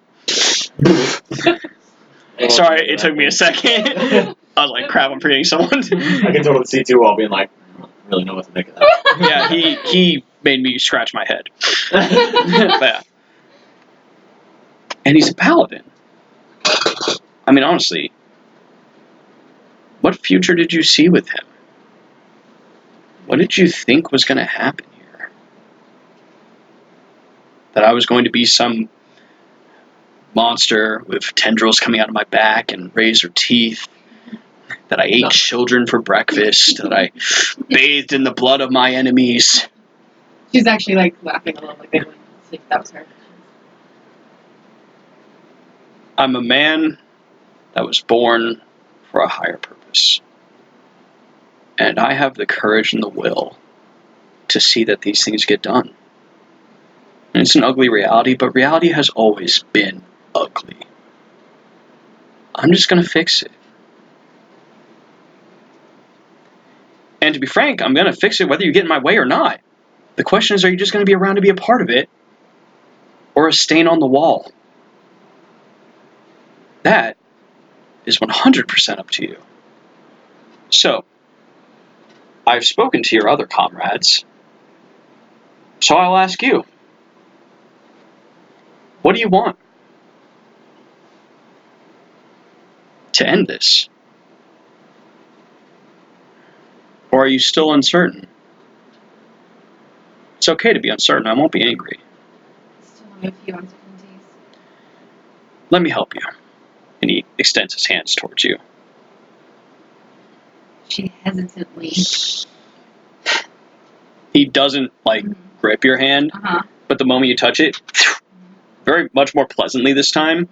Sorry, it took me a second. I was like, crap, I'm forgetting someone. I can totally see too. All being like, I don't really know what to make of that. Yeah, he made me scratch my head. But yeah. And he's a paladin. I mean, honestly, what future did you see with him? What did you think was going to happen here? That I was going to be some monster with tendrils coming out of my back and razor teeth? That I ate children for breakfast? That I bathed in the blood of my enemies? She's actually like laughing a little, like they wouldn't think that was her. I'm a man that was born for a higher purpose. And I have the courage and the will to see that these things get done. And it's an ugly reality, but reality has always been ugly. I'm just going to fix it. And to be frank, I'm going to fix it whether you get in my way or not. The question is, are you just going to be around to be a part of it? Or a stain on the wall? That is 100% up to you. So, I've spoken to your other comrades. So I'll ask you. What do you want? To end this? Or are you still uncertain? It's okay to be uncertain. I won't be angry. Still have a few uncertainties. Let me help you. And he extends his hands towards you. She hesitantly. He doesn't, grip your hand, but the moment you touch it, very much more pleasantly this time,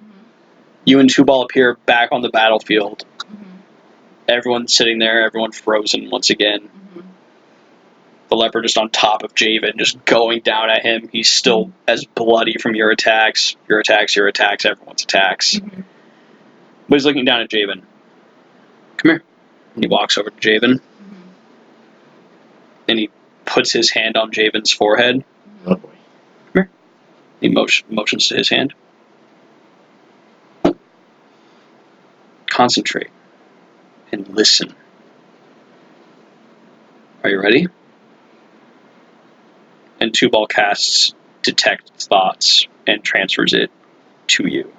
you and Tubal appear back on the battlefield. Everyone's sitting there, everyone frozen once again. The leopard just on top of Javan, just going down at him. He's still as bloody from your attacks, everyone's attacks. But he's looking down at Javan. Come here. And he walks over to Javan. And he puts his hand on Javan's forehead. Oh boy. Come here. He motions to his hand. Concentrate. And listen. Are you ready? And Tubal casts Detect Thoughts and transfers it to you.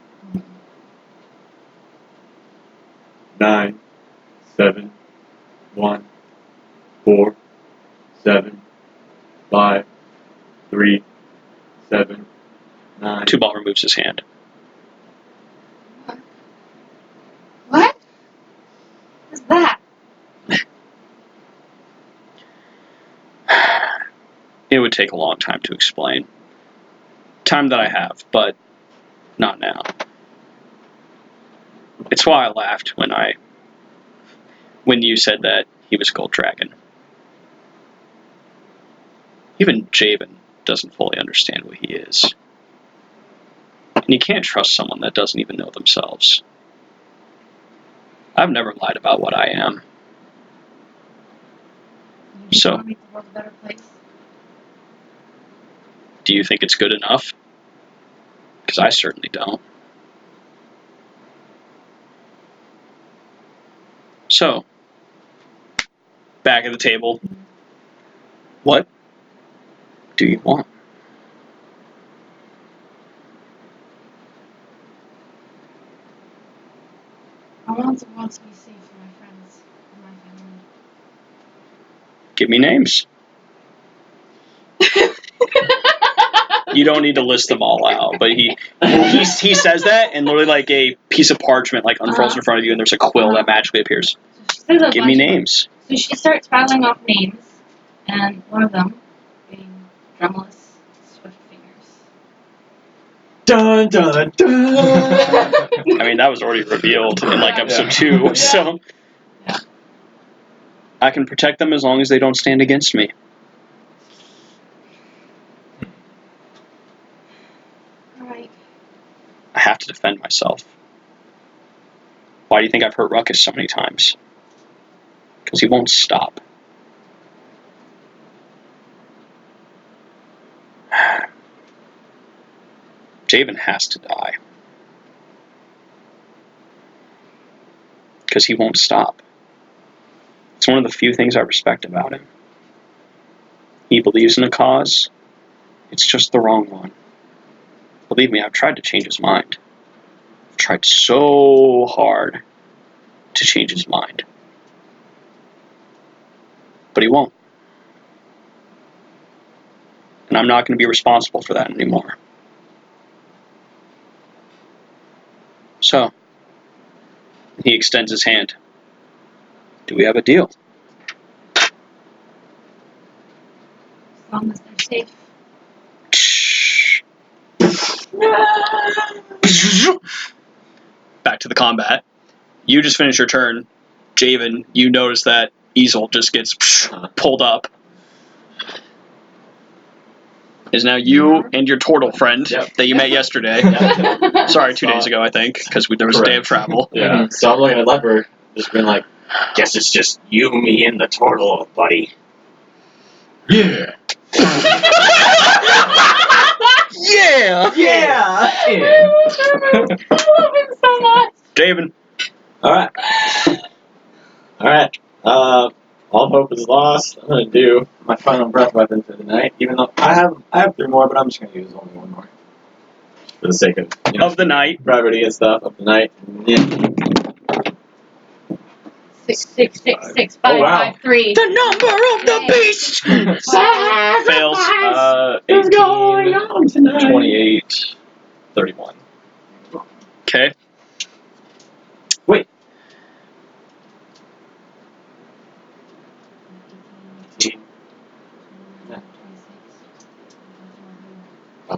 9, 7, 1, 4, 7, 5, 3, 7, 9. Tubal removes his hand. What? What's that? It would take a long time to explain. Time that I have, but not now. It's why I laughed when you said that he was Gold Dragon. Even Javan doesn't fully understand what he is. And you can't trust someone that doesn't even know themselves. I've never lied about what I am. You just So- want to make the world a better place? Do you think it's good enough? Because I certainly don't. So, back at the table. What do you want? I want the world to be safe for my friends and my family. Give me names. You don't need to list them all out, but he says that, and literally like a piece of parchment like unfurls in front of you, and there's a quill that magically appears. So she says a Give me bunch of- names. So she starts rattling off names, and one of them being Drumless Swift Fingers. Dun dun dun. I mean, that was already revealed in like episode 2, so Yeah. I can protect them as long as they don't stand against me. Alright. I have to defend myself. Why do you think I've hurt Ruckus so many times? Because he won't stop. Javan has to die. Because he won't stop. It's one of the few things I respect about him. He believes in a cause. It's just the wrong one. Believe me, I've tried to change his mind. I've tried so hard to change his mind. But he won't. And I'm not going to be responsible for that anymore. So, he extends his hand. Do we have a deal? As long as they're safe. Shh. Back to the combat. You just finished your turn. Javan, you notice that Easel just gets pulled up. Is now you and your turtle friend that you met yesterday. Sorry, 2 days ago, I think, because there was a day of travel. Yeah. So I'm looking at Leper, just being like, guess it's just you, me, and the turtle, buddy. Yeah. Yeah! Yeah! I love him so much. Javan. Alright. Alright. All hope is lost. I'm gonna do my final breath weapon for the night, even though I have 3 more, but I'm just gonna use only 1 more. For the sake of, Of the night. brevity and stuff of the night. Yeah. 6, 6, 6, 6, 5, Oh, wow. 5, 3. The number of the beast! Fails. 18, 28, 31. Okay. Wait.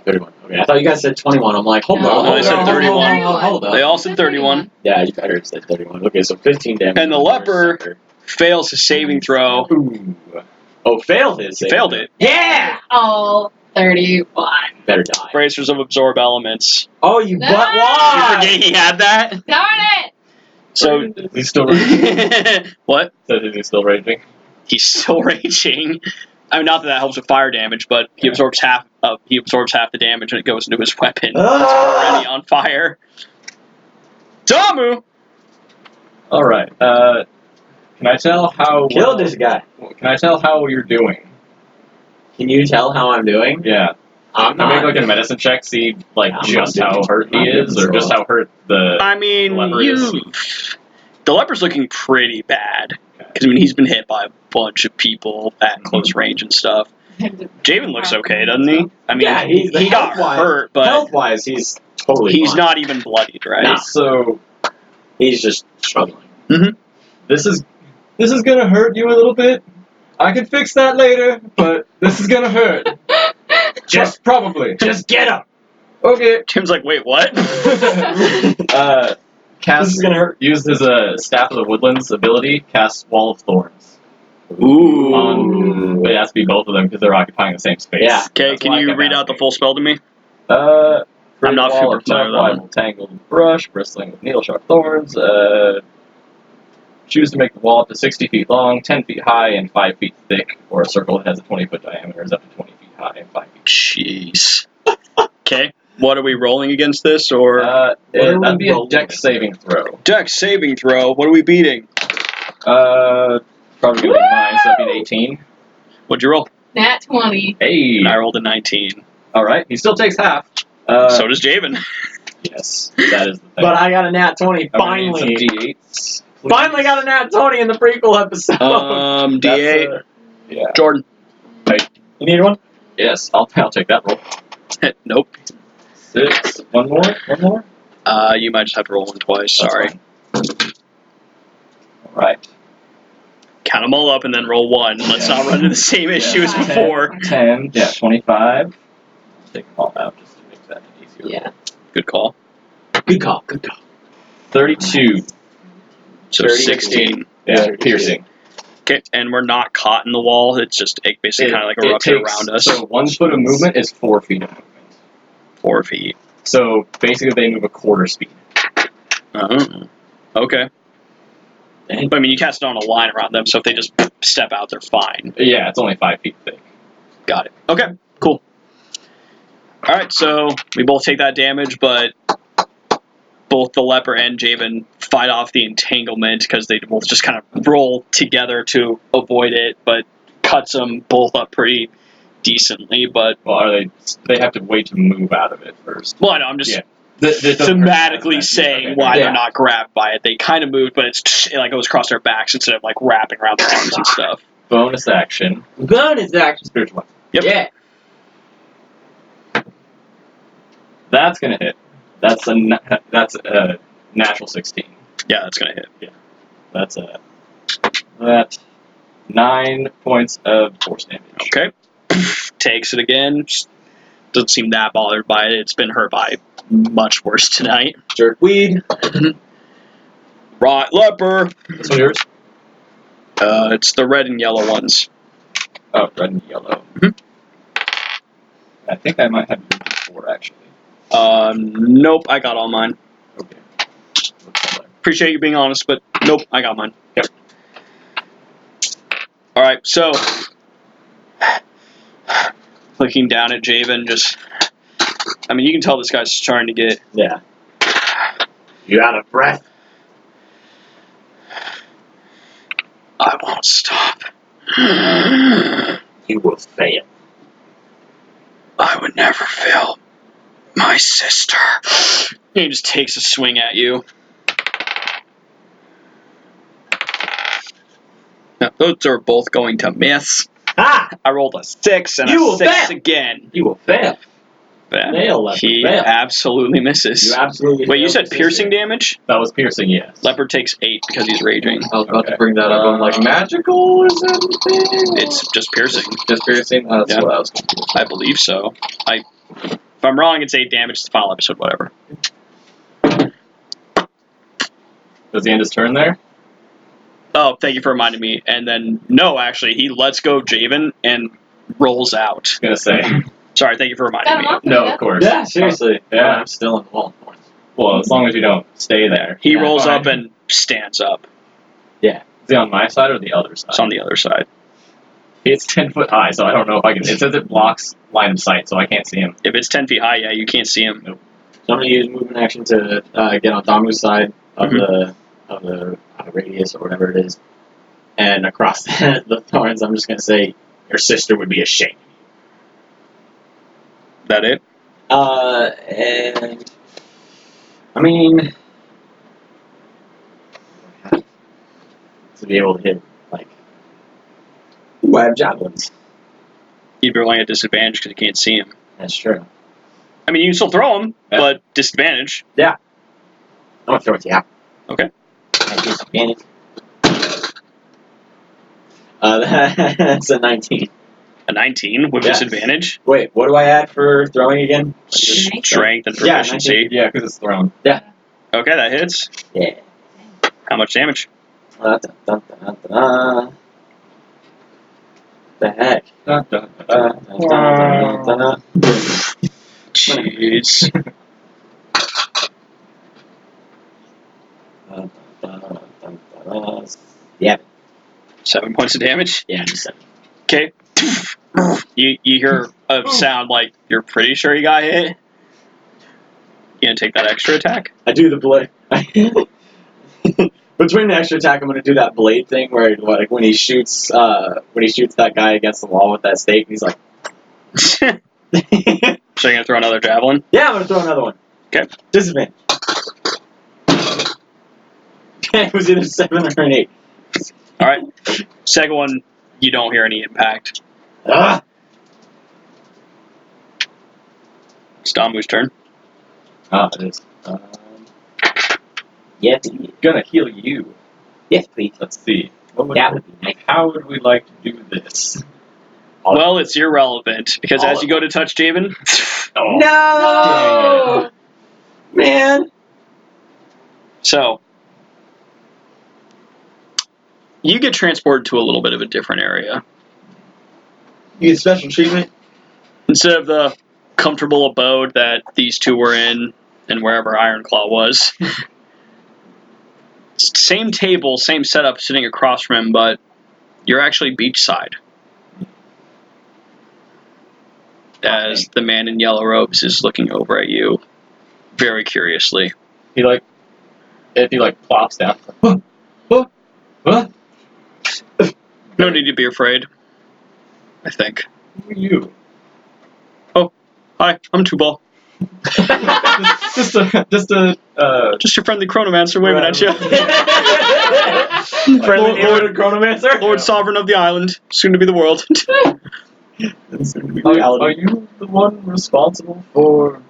31. Okay, I thought you guys said 21. I'm like, hold No, on. no, they said 31. Hold on. They all said 31. Yeah, you better have said 31. Okay, so 15 damage. And the leper fails his saving throw. Ooh. Oh, failed his. He failed it. Yeah! All 31. Better die. Bracers of absorb elements. Oh, you No! butt You wad! forget he had that? Darn it! So, Is he still raging? what? So is he still raging? He's still raging. I mean, not that that helps with fire damage, but he absorbs half the damage and it goes into his weapon. It's already on fire. Damu! Alright, can I tell how... Killed this guy. Can I tell how you're doing? Can you tell how I'm doing? Yeah. I'm Can I not. make like a medicine check, see like I'm just not how doing- hurt he I'm not is, doing or just so how hurt the I mean, leper is? the leper's looking pretty bad. Because, I mean, he's been hit by a bunch of people at close range and stuff. Javan looks okay, doesn't he? I mean, Yeah, he got hurt, but health-wise, he's totally he's fine. not even bloodied, right? No. So He's just struggling. this is gonna hurt you a little bit. I can fix that later, but this is gonna hurt. Just Probably. Just get him! Okay. Tim's like, wait, what? Cast This is gonna hurt. used his Staff of the Woodlands ability, cast Wall of Thorns. Ooh. But it has to be both of them because they're occupying the same space. Yeah. Okay, That's can why I you kept read out the asking. full spell to me? I'm not super familiar with that one. Tangled with brush, bristling with needle sharp thorns. Choose to make the wall up to 60 feet long, 10 feet high, and 5 feet thick, or a circle that has a 20-foot diameter is up to 20 feet high and 5 feet. Jeez. Okay. What are we rolling against this, or That'd be a dex saving throw. dex saving throw? What are we beating? Probably gonna be mine, so that'd be an 18. What'd you roll? Nat 20. Hey! And I rolled a 19. Alright, he still takes half. So does Javen. Yes, that is the thing. But I got a nat 20, I'm gonna need some finally. D8s. Finally got a nat 20 in the prequel episode. D8. Yeah. Jordan. You need one? Yes, I'll take that roll. Nope. 6. One more? You might just have to roll one twice. Sorry. Alright. Count them all up and then roll one. Let's not run into the same issue as before. 10, yeah, 25. I'll take them all out just to make that easier. Yeah. Good call. Good call, good call. 32. So 32. 16. Yeah, piercing. Okay, and we're not caught in the wall. It's just basically kind of like erupted around us. So 1 foot of movement is 4 feet of movement. 4 feet. So basically they move a quarter speed. Okay. But I mean, you cast it on a line around them, so if they just step out, they're fine. Yeah, it's only 5 feet thick. Got it. Okay, cool. Alright, so we both take that damage, but both the leper and Javen fight off the entanglement because they both just kind of roll together to avoid it, but cuts them both up pretty decently. But Well, they have to wait to move out of it first. well, I know, I'm just Yeah. thematically saying why Yeah. they're not grabbed by it. They kind of moved, but it like goes across their backs instead of like wrapping around their arms and stuff. Bonus action. Bonus action. Spiritual weapon. Yep. Yeah. That's gonna hit. That's a natural 16. Yeah, that's gonna hit. That's that 9 points of force damage. Okay. Takes it again. Just doesn't seem that bothered by it. It's been hurt by much worse tonight. Jerkweed. Right, leper. This one yours? It's the red and yellow ones. Oh, red and yellow. Mhm. I think I might have yours before actually. Nope, I got all mine. Okay. Appreciate you being honest, but nope, I got mine. Yep. Alright, so looking down at Javen, I mean, you can tell this guy's starting to get... Yeah. You out of breath? I won't stop. You will fail. I would never fail my sister. He just takes a swing at you. Now, those are both going to miss. Ah! I rolled a 6 and You a will 6 fail. again. You will fail. Yeah. Fail, leper, He fail. absolutely misses. You absolutely Wait, you failed said your piercing sister. damage? That was piercing, yes. Leopard takes 8 because he's raging. I was about to bring that up. I'm like, magical or something? It's just piercing. Just piercing? Oh, that's Yeah. what I was confused. I believe so. If I'm wrong, it's 8 damage to the final episode, whatever. Does he end his turn there? Oh, thank you for reminding me. And then, no, actually, he lets go of Javen and rolls out. I was gonna say. Sorry, thank you for reminding Got him me. up? No, of course. Yeah, seriously. Yeah. I'm still in the wall. Well, as long as you don't stay there. He Yeah, rolls fine. up and stands up. Is he on my side or the other side? It's on the other side. It's 10 foot high, so I don't know if I can. It says it blocks line of sight, so I can't see him. If it's 10 feet high, yeah, you can't see him. So I'm gonna use movement action to get on Damu's side of the radius or whatever it is, and across the thorns. I'm just gonna say your sister would be ashamed. That it? And I mean, to be able to hit like, ooh, I have javelins. You'd be rolling at disadvantage because you can't see him. That's true. I mean, you can still throw him, Yeah. but disadvantage. I'm gonna throw it to you. Okay. At disadvantage. That's a 19. A 19 with Yes. disadvantage. Wait, what do I add for throwing again? Strength and Yeah, proficiency. Yeah, because it's thrown. Okay, that hits. Yeah. How much damage? Dun, dun, dun, dun, dun. The heck? Dun, dun, dun, Dun, dun. dun, dun, dun, dun. Jeez. Dun, dun, dun, dun, dun. Yeah. 7 points of damage. Yeah, just 7. Okay. You hear a sound like you're pretty sure you got hit. You gonna take that extra attack? I do the blade. Between the extra attack, I'm gonna do that blade thing where, like, when he shoots that guy against the wall with that stake, he's like, So you're gonna throw another javelin? "Yeah, I'm gonna throw another one." Okay. Disadvantage. It was either 7 or an 8. All right. Second one, you don't hear any impact. Ah! It's Damu's turn. Ah, it is. Yes, Gonna heal you. yes, please. Let's see. What would That would be nice. How would we like to do this? Well, it's irrelevant because as you go to touch Javen, No! No! Man! so you get transported to a little bit of a different area. You get special treatment? Instead of the comfortable abode that these two were in and wherever Ironclaw was. Same table, same setup sitting across from him, but you're actually beachside. As the man in yellow robes is looking over at you very curiously. If he plops down. What? No need to be afraid, I think. Who are you? Hi, I'm Tubal. just a Just your friendly chronomancer waving at you. Friendly Lord chronomancer? Lord Sovereign of the island, soon to be the world. Are you the one responsible for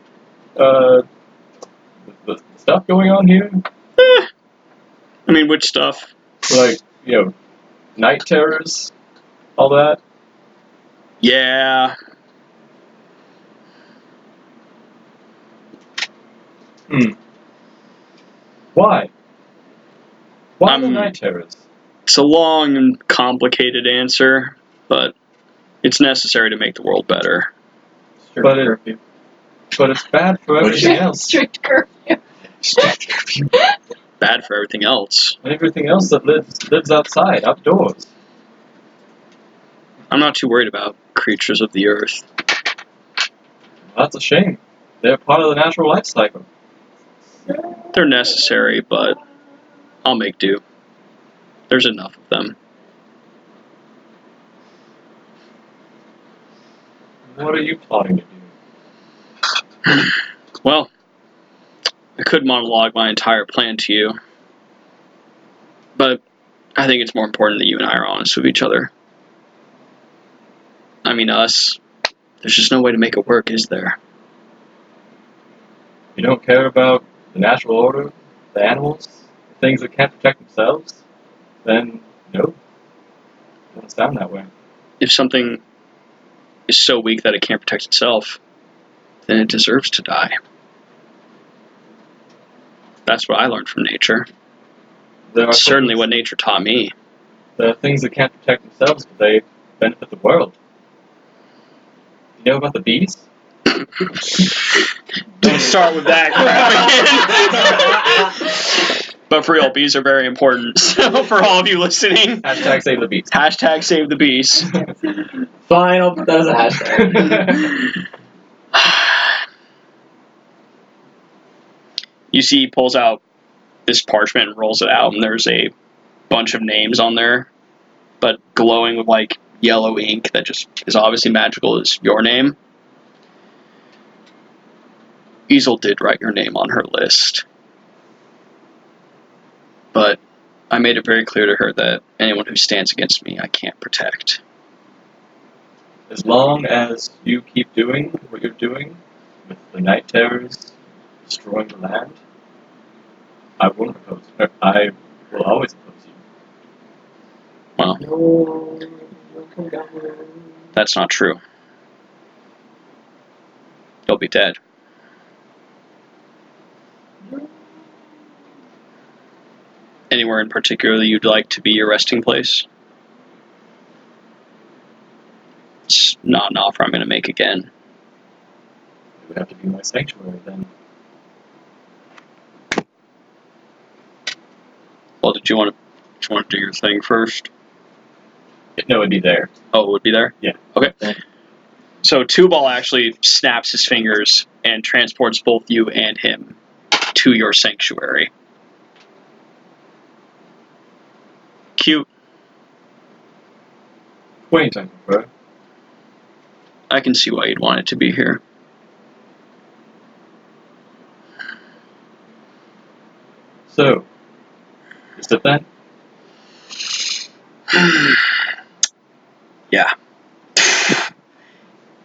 the stuff going on here? I mean, which stuff? Night terrors, all that. Yeah. Why? Why the Um, night terrors? It's a long and complicated answer, but it's necessary to make the world better. But it's bad for everything else. Strict curfew. Bad for everything else. And everything else that lives outside, outdoors. I'm not too worried about creatures of the earth. That's a shame. They're part of the natural life cycle. They're necessary, but I'll make do. There's enough of them. What are you plotting to do? Well, I could monologue my entire plan to you, but I think it's more important that you and I are honest with each other. I mean, us. There's just no way to make it work, is there? You don't care about the natural order, the animals, the things that can't protect themselves? Then, no. It doesn't sound that way. If something is so weak that it can't protect itself, then it deserves to die. That's what I learned from nature. It's certainly what nature taught me. There are things that can't protect themselves, but they benefit the world. You know about the bees? Don't start with that crap again. But for real, bees are very important. So for all of you listening, Hashtag save the bees. hashtag save the bees. Fine, I'll put that as a hashtag. You see, he pulls out this parchment and rolls it out, and there's a bunch of names on there, but glowing with like yellow ink that just is obviously magical is your name. Easel did write your name on her list. But I made it very clear to her that anyone who stands against me, I can't protect. As long as you keep doing what you're doing with the night terrors, destroying the land, I won't oppose you. I will always oppose you. Well, that's not true. You'll be dead. Anywhere in particular that you'd like to be your resting place? It's not an offer I'm going to make again. It would have to be my sanctuary then. Well, did you want to do your thing first? No, it'd be there. Oh, it would be there? Yeah. Okay. So Tubal actually snaps his fingers, and transports both you and him to your sanctuary. Cute. Quaint, I prefer. I can see why you'd want it to be here. So, is it then? Yeah.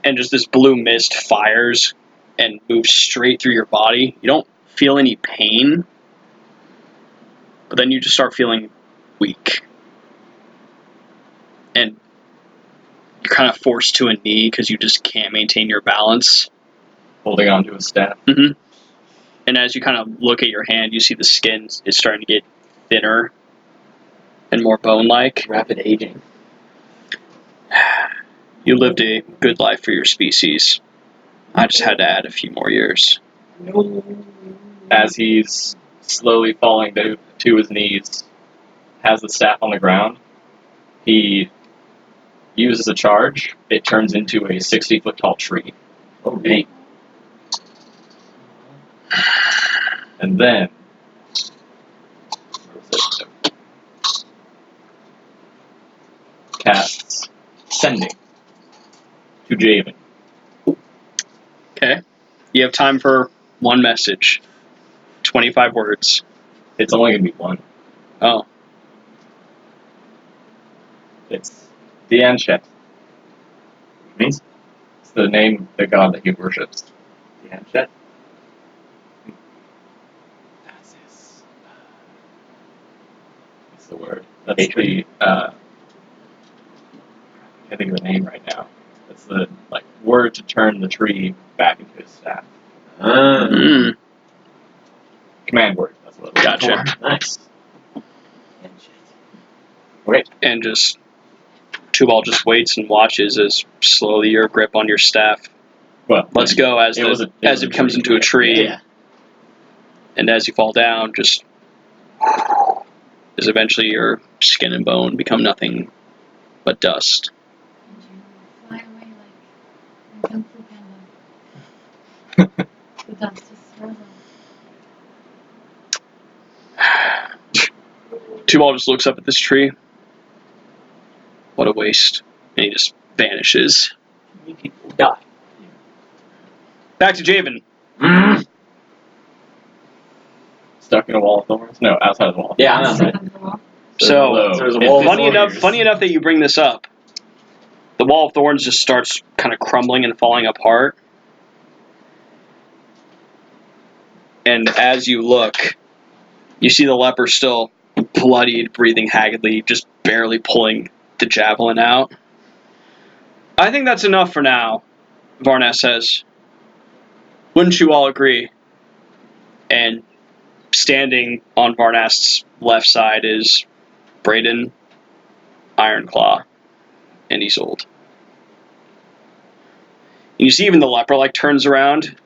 And just this blue mist fires and moves straight through your body. You don't feel any pain, but then you just start feeling weak. And you're kind of forced to a knee because you just can't maintain your balance. Holding on to his staff. Mm-hmm. And as you kind of look at your hand, you see the skin is starting to get thinner and more bone-like. Rapid aging. You lived a good life for your species. I just had to add a few more years. As he's slowly falling to his knees, has the staff on the ground, he uses a charge. It turns into a 60-foot tall tree. Oh, dang. And then, where was it? Casts Sending to Javan. Okay. You have time for one message. 25 words. It's only going to be one. Oh. It's the Anchet. Means It's the name, the god that he worships. the Anchet. What's the word? That's the, I can't think of the name right now. That's the, word to turn the tree back into his staff. Mm. Command word, that's what it was. Gotcha. Nice. And just Tubal just waits and watches as slowly your grip on your staff Well, lets go as it was a it becomes tree. into a tree. Yeah. And as you fall down, just as eventually your skin and bone become nothing but dust. And you fly away like Kung Fu Panda. The dust is swirling. Tubal just looks up at this tree. What a waste. And he just vanishes. Many people die. Back to Javan. Stuck in a wall of thorns? No, outside of the wall. Yeah, I'm outside. So, There's a It's wall of funny thorns. enough that you bring this up. The wall of thorns just starts kind of crumbling and falling apart. And as you look, you see the leper still bloodied, breathing haggardly, just barely pulling the javelin out. I think that's enough for now, Varness says. Wouldn't you all agree? And standing on Varnest's left side is Brayden, Ironclaw, and Isolde. And you see even the leper turns around.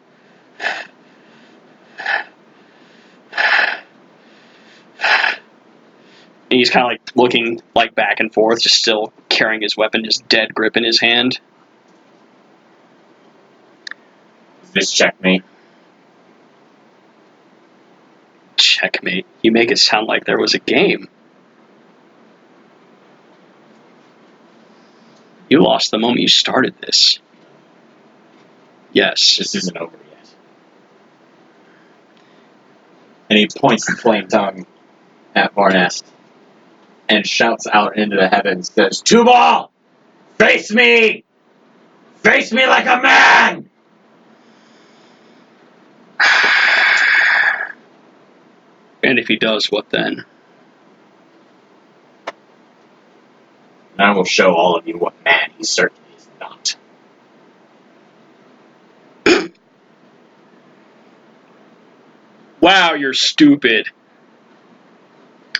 And he's kind of looking back and forth, just still carrying his weapon, his dead grip in his hand. Is this checkmate? Checkmate. You make it sound like there was a game. You lost the moment you started this. Yes. This isn't over yet. And he points the flame tongue at Varnest and shouts out into the heavens, says, Tubal! Face me! Face me like a man! And if he does, what then? And I will show all of you what man he certainly is not. Wow, you're stupid.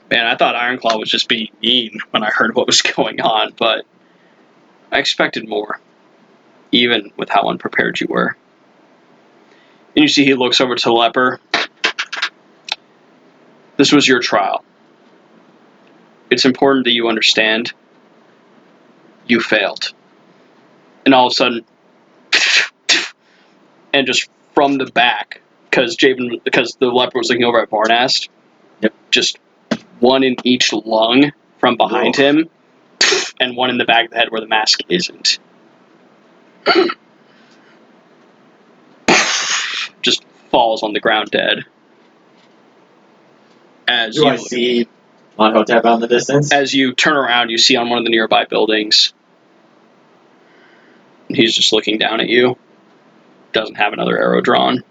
Man, I thought Ironclaw was just being mean when I heard what was going on, but I expected more, even with how unprepared you were. And you see he looks over to the leper. This was your trial. It's important that you understand you failed. And all of a sudden, and just from the back, because the leopard was looking over at Varnast. Yep. Just one in each lung from behind Whoa. him, and one in the back of the head where the mask isn't. Just falls on the ground dead. Do I see Monhotep out in the distance? As you turn around, you see on one of the nearby buildings. He's just looking down at you. Doesn't have another arrow drawn.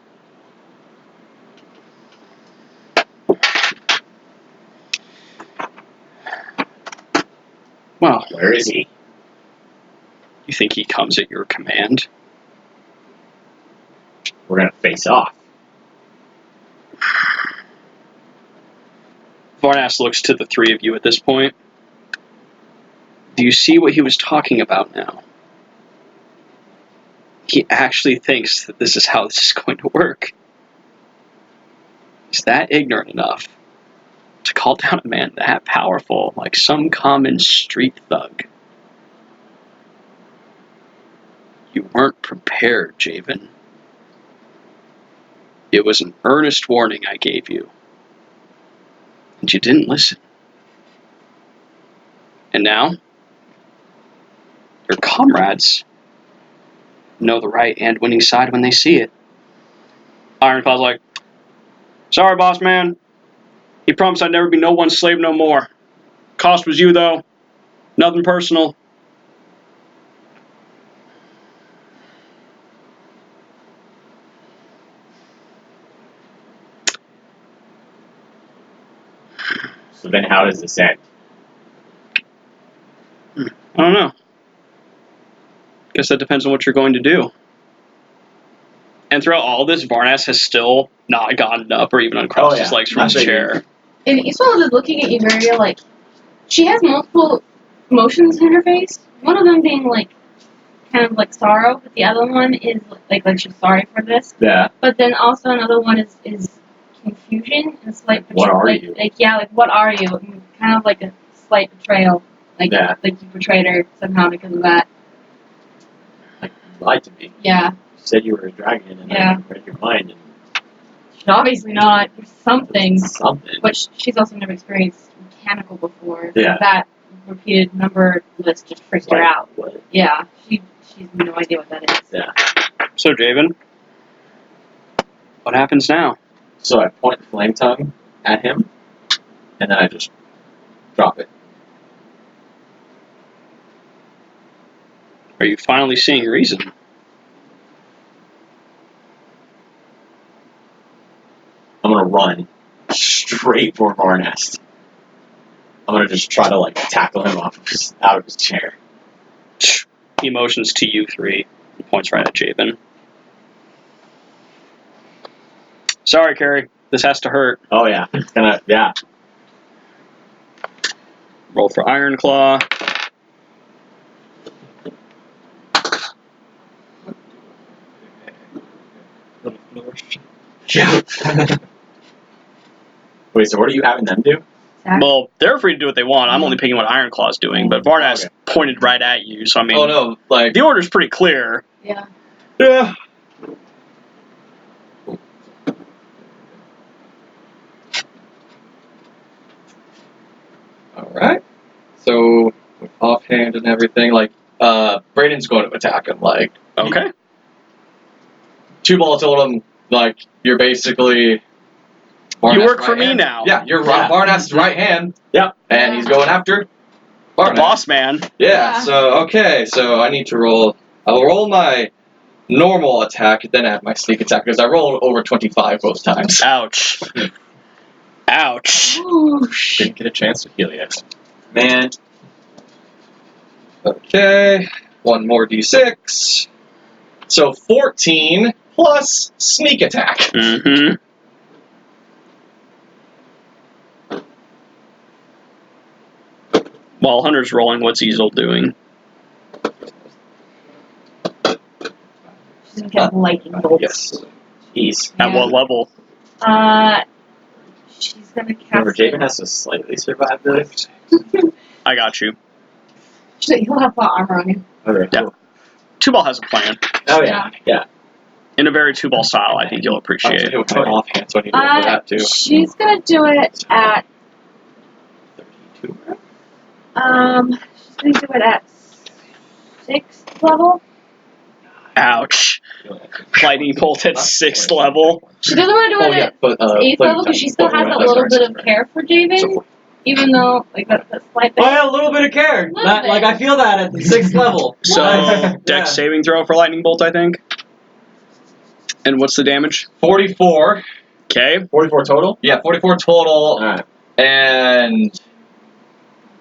Well, Where is he? you think he comes at your command? We're gonna face off. Varnas looks to the three of you at this point. Do you see what he was talking about now? He actually thinks that this is how this is going to work. He's that ignorant enough to call down a man that powerful, like some common street thug. You weren't prepared, Javan. It was an earnest warning I gave you. And you didn't listen. And now, your comrades know the right and winning side when they see it. Ironclaw's like, sorry, boss man. He promised I'd never be no one's slave no more. Cost was you, though. Nothing personal. So then how does this end? I don't know. Guess that depends on what you're going to do. And throughout all this, Varnas has still not gotten up or even uncrossed his legs from his chair. And Isla is looking at you very, like, she has multiple emotions in her face. One of them being, like, kind of like sorrow, but the other one is, like she's sorry for this. Yeah. But then also another one is confusion. It's like, What are you? Like, yeah, like, what are you? And kind of like a slight betrayal. Like, Yeah. like you betrayed her somehow because of that. You lied to me. Yeah. You said you were a dragon, and Yeah. I read your mind. And She's obviously not. There's something. Something. But she's also never experienced mechanical before. So Yeah. that repeated number list just freaked her out. What? Yeah. She's no idea what that is. Yeah. So, Javan, what happens now? So I point the flame tongue at him, and then I just drop it. Are you finally seeing reason? I'm gonna run straight for Varnest. I'm gonna just try to tackle him out of his chair. He motions to you three. He points right at Javan. Sorry, Carrie. This has to hurt. Oh yeah, it's gonna Roll for Iron Claw. Yeah. Wait, so what are you having them do? Well, they're free to do what they want. I'm only picking what Iron Claw's doing, but Varnas pointed right at you, so I mean... Oh no, like... The order's pretty clear. Yeah. Yeah. Alright. So, with offhand and everything, Brayden's going to attack him, Okay. Two-Ball told him, you're basically... You work for me now. Yeah, you're Yeah. Varnast's right hand. Yep. And he's going after The Varnast. boss man. Yeah, so I need to roll... I'll roll my normal attack, then add my sneak attack, because I rolled over 25 both times. Ouch. Ouch. Didn't get a chance to heal yet. Man. Okay, one more d6. So 14 plus sneak attack. Mm-hmm. While Hunter's rolling, what's Easel doing? She's gonna get lightning bolts. Yes. Jeez. At what level? She's gonna cast. Remember, Javan has to slightly survive this. I got you. He'll have armor on him. Okay. Yeah. Two-Ball has a plan. Oh yeah. Yeah. In a very 2-ball style, I think you'll I was appreciate. doing my offhand, so I need to go for that too. She's gonna do it at 32. she's gonna do it at 6th level. Ouch. Lightning bolt at 6th level. She doesn't want to do it at but 8th level because she still has a little bit of care for Javan, even though like that's a slight bit. Oh, yeah, a little bit of care. Little Not, bit. like, I feel that at the 6th level. So, Yeah. dex saving throw for lightning bolt, I think. And what's the damage? 44. Okay. 44 total? Yeah, 44 total. Alright. And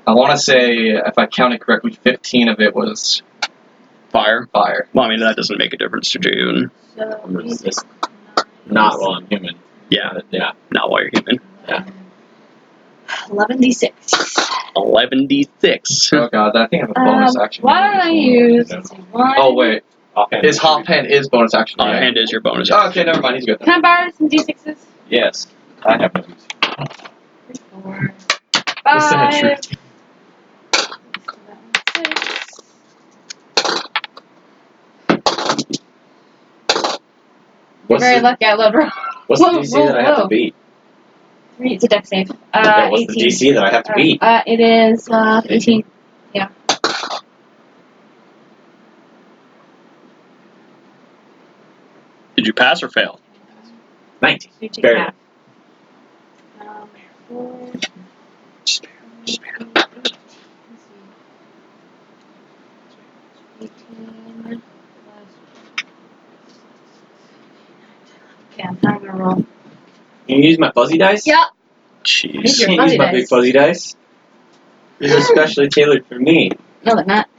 I want to say, if I counted correctly, 15 of it was Fire. fire. Well, I mean, that doesn't make a difference to June. So Resist. Not while I'm human. Yeah, Yeah. not while you're human. Yeah. 11d6. 11d6. Oh god, I think I have a bonus action. Why don't I use let's see, one? Oh wait, Offhand. his offhand is bonus action. Right? Hand is your bonus. Oh, okay, never mind. He's good. Can I borrow some d6s? Yes. I have no use. 3, 4, Is that 5. true? 6. What's Very the, lucky. I love her. what's the DC that I have to beat? It's a dex save. Yeah, what's 18. the DC that I have to beat? It is 18. Yeah. Did you pass or fail? 19. You take Barely. half. 4, Spare. 18 plus. Okay, I'm gonna roll. Can you use my fuzzy dice? Yep. Jeez. These are Can't fuzzy use my dice. big fuzzy dice. These are specially tailored for me. No, they're not.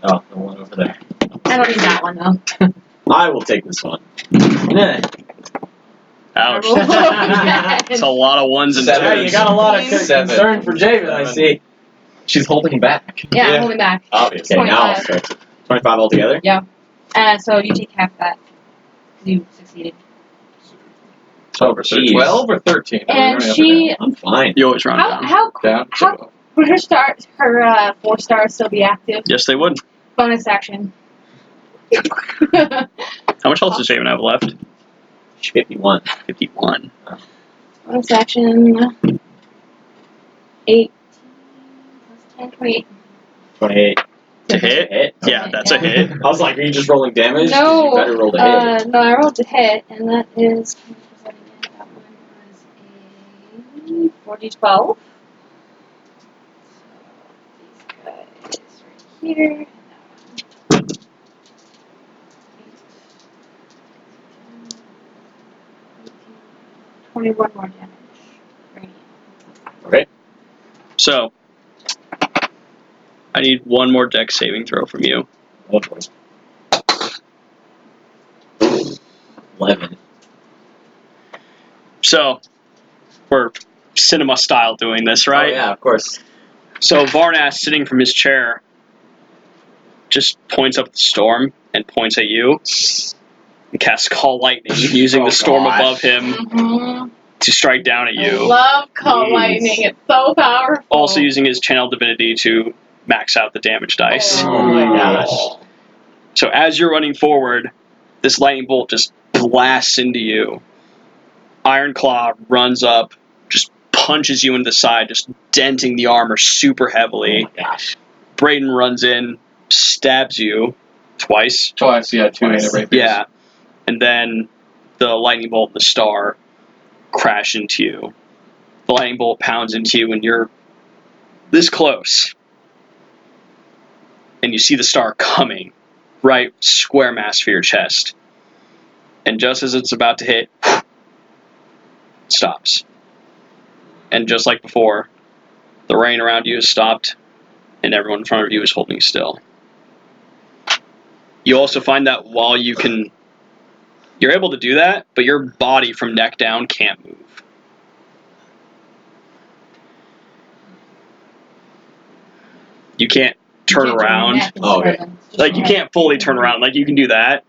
Oh, the one over there. I don't need that one though. I will take this one. Yeah. Ouch. I It's a lot of ones and Seven. Yeah, twos. you got a lot of Seven. concern for Javen, I see. She's holding back. Yeah, Yeah. I'm holding back. Obviously, now I'll 25. start. 25 altogether? So you take half that. You succeeded. Over Jeez. 12 or 13? And she, I'm fine. You always round down. how Down. would her 4 stars still be active? Yes, they would. Bonus action. How much health does Javen have left? 51. 51. Bonus action. 18 plus 10, 28. 28. To hit? Hit? Yeah, that's a hit. I was like, are you just rolling damage? 'Cause No, you better roll to hit. no, I rolled to hit, and that is. That one was a 40-12. So these guys right here. 21 more damage. Radiant. Okay. So, I need one more dex saving throw from you. 11. So, we're cinema style doing this, right? Oh, yeah, of course. So, Varnas, sitting from his chair, just points up at the storm and points at you and casts Call Lightning, using Oh, the storm gosh. above him to strike down at I you. love Call Jeez. Lightning. It's so powerful. Also using his Channel Divinity to max out the damage dice. Oh my gosh. So as you're running forward, this lightning bolt just blasts into you. Iron Claw runs up, just punches you in the side, just denting the armor super heavily. Oh my gosh. Braden runs in, stabs you twice. Twice, yeah, 2 Twice. hit rapiers. Yeah. And then the lightning bolt and the star crash into you. The lightning bolt pounds into you and you're this close. And you see the star coming right square mass for your chest. And just as it's about to hit, it stops. And just like before, the rain around you has stopped, and everyone in front of you is holding still. You also find that while you're able to do that, but your body from neck down can't move. You can't turn around. Oh, okay. Like, you can't fully turn around. Like, you can do that.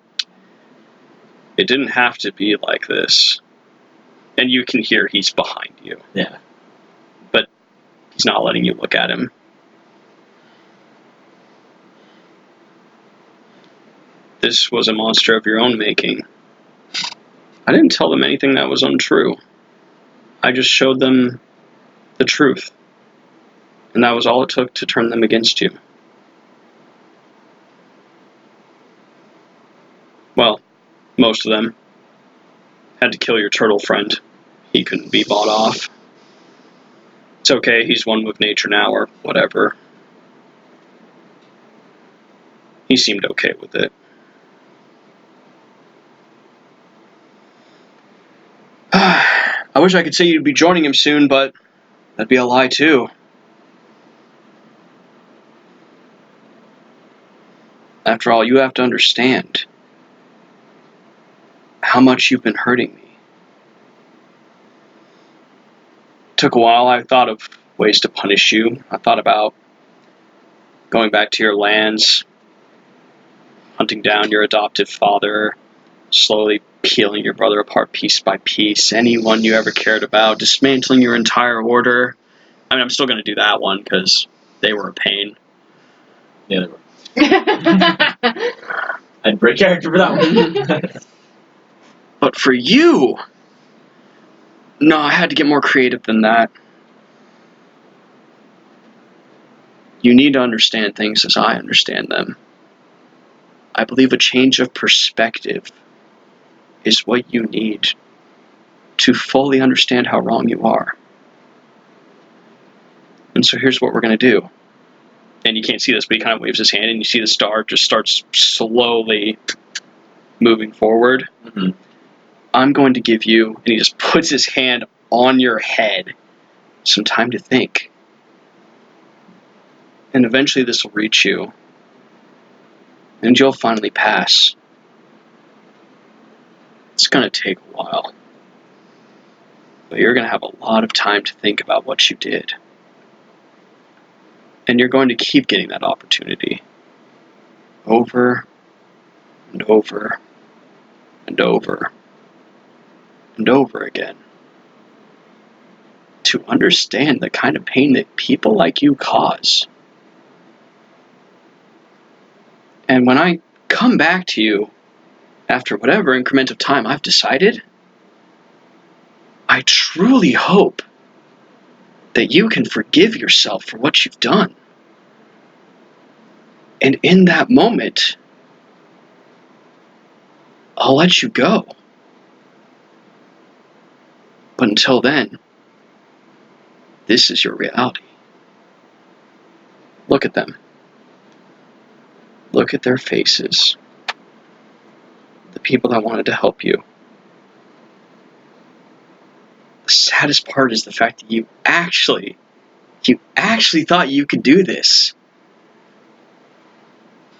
It didn't have to be like this. And you can hear he's behind you. Yeah. But he's not letting you look at him. This was a monster of your own making. I didn't tell them anything that was untrue. I just showed them the truth. And that was all it took to turn them against you. Well, most of them. Had to kill your turtle friend. He couldn't be bought off. It's okay, he's one with nature now, or whatever. He seemed okay with it. I wish I could say you'd be joining him soon, but that'd be a lie too. After all, you have to understand how much you've been hurting me. It took a while. I thought of ways to punish you. I thought about going back to your lands, hunting down your adoptive father, slowly peeling your brother apart piece by piece, anyone you ever cared about, dismantling your entire order. I mean, I'm still going to do that one because they were a pain. Yeah, they were. I'd break character for that one. But for you, no, I had to get more creative than that. You need to understand things as I understand them. I believe a change of perspective is what you need to fully understand how wrong you are. And so here's what we're going to do. And you can't see this, but he kind of waves his hand, and you see the star just starts slowly moving forward. Mm-hmm. I'm going to give you, and he just puts his hand on your head, some time to think. And eventually this will reach you, and you'll finally pass. It's going to take a while. But you're going to have a lot of time to think about what you did. And you're going to keep getting that opportunity. Over and over and over and over again. To understand the kind of pain that people like you cause. And when I come back to you, after whatever increment of time I've decided, I truly hope that you can forgive yourself for what you've done. And in that moment, I'll let you go. But until then, this is your reality. Look at them. Look at their faces. The people that wanted to help you. The saddest part is the fact that you actually thought you could do this.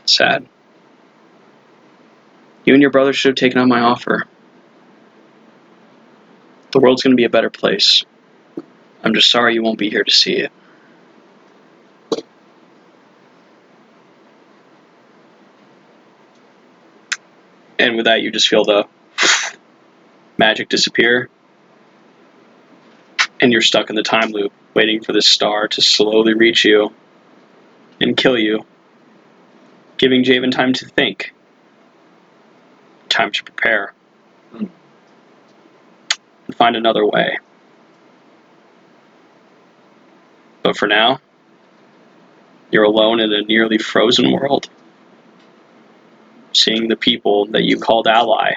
Sad. You and your brother should have taken on my offer. The world's going to be a better place. I'm just sorry you won't be here to see it. And with that, you just feel the magic disappear. And you're stuck in the time loop, waiting for this star to slowly reach you and kill you. Giving Javan time to think. Time to prepare. And find another way. But for now, you're alone in a nearly frozen world. Seeing the people that you called ally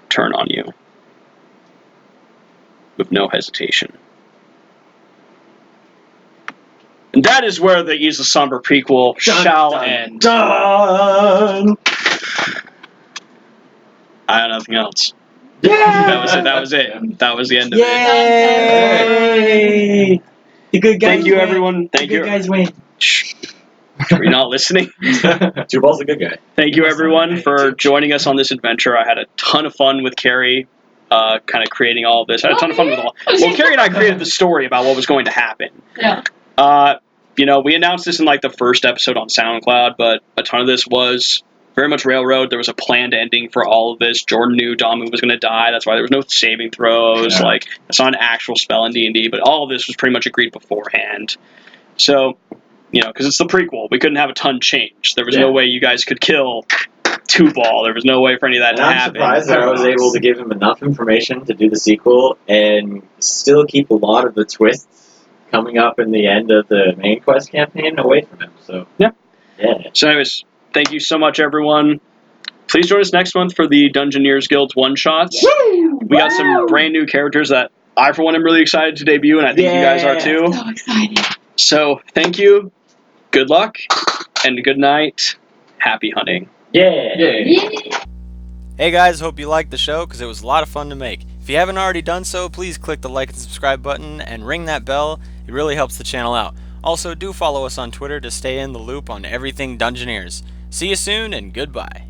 turn on you. With no hesitation. And that is where the Isla Sombra prequel shall end. Done. I have nothing else. Yeah. That was it. That was the end of it. Yay! The good guys Thank you, win. everyone. Thank the you. good guys win. Shh. Are you not listening? Two Ball's a good guy. Thank you, everyone, for joining us on this adventure. I had a ton of fun with Carrie, kind of creating all of this. I had a ton of fun with all. Well, Carrie and I created the story about what was going to happen. Yeah. We announced this in like the first episode on SoundCloud, but a ton of this was very much Railroad. There was a planned ending for all of this. Jordan knew Damu was going to die. That's why there was no saving throws. Yeah. Like, it's not an actual spell in D&D, but all of this was pretty much agreed beforehand. So, because it's the prequel, we couldn't have a ton change. There was no way you guys could kill 2-ball. There was no way for any of that And to I'm happen. surprised that I was able to give him enough information to do the sequel and still keep a lot of the twists coming up in the end of the main quest campaign away from him. So Yeah. Yeah. So anyways, thank you so much, everyone. Please join us next month for the Dungeoneers Guild's one-shots. We got some brand new characters that I, for one, am really excited to debut, and I think you guys are too. So excited. So thank you, good luck, and good night. Happy hunting. Yeah. Yeah. Hey guys, hope you liked the show because it was a lot of fun to make. If you haven't already done so, please click the like and subscribe button and ring that bell. It really helps the channel out. Also, do follow us on Twitter to stay in the loop on everything Dungeoneers. See you soon and goodbye.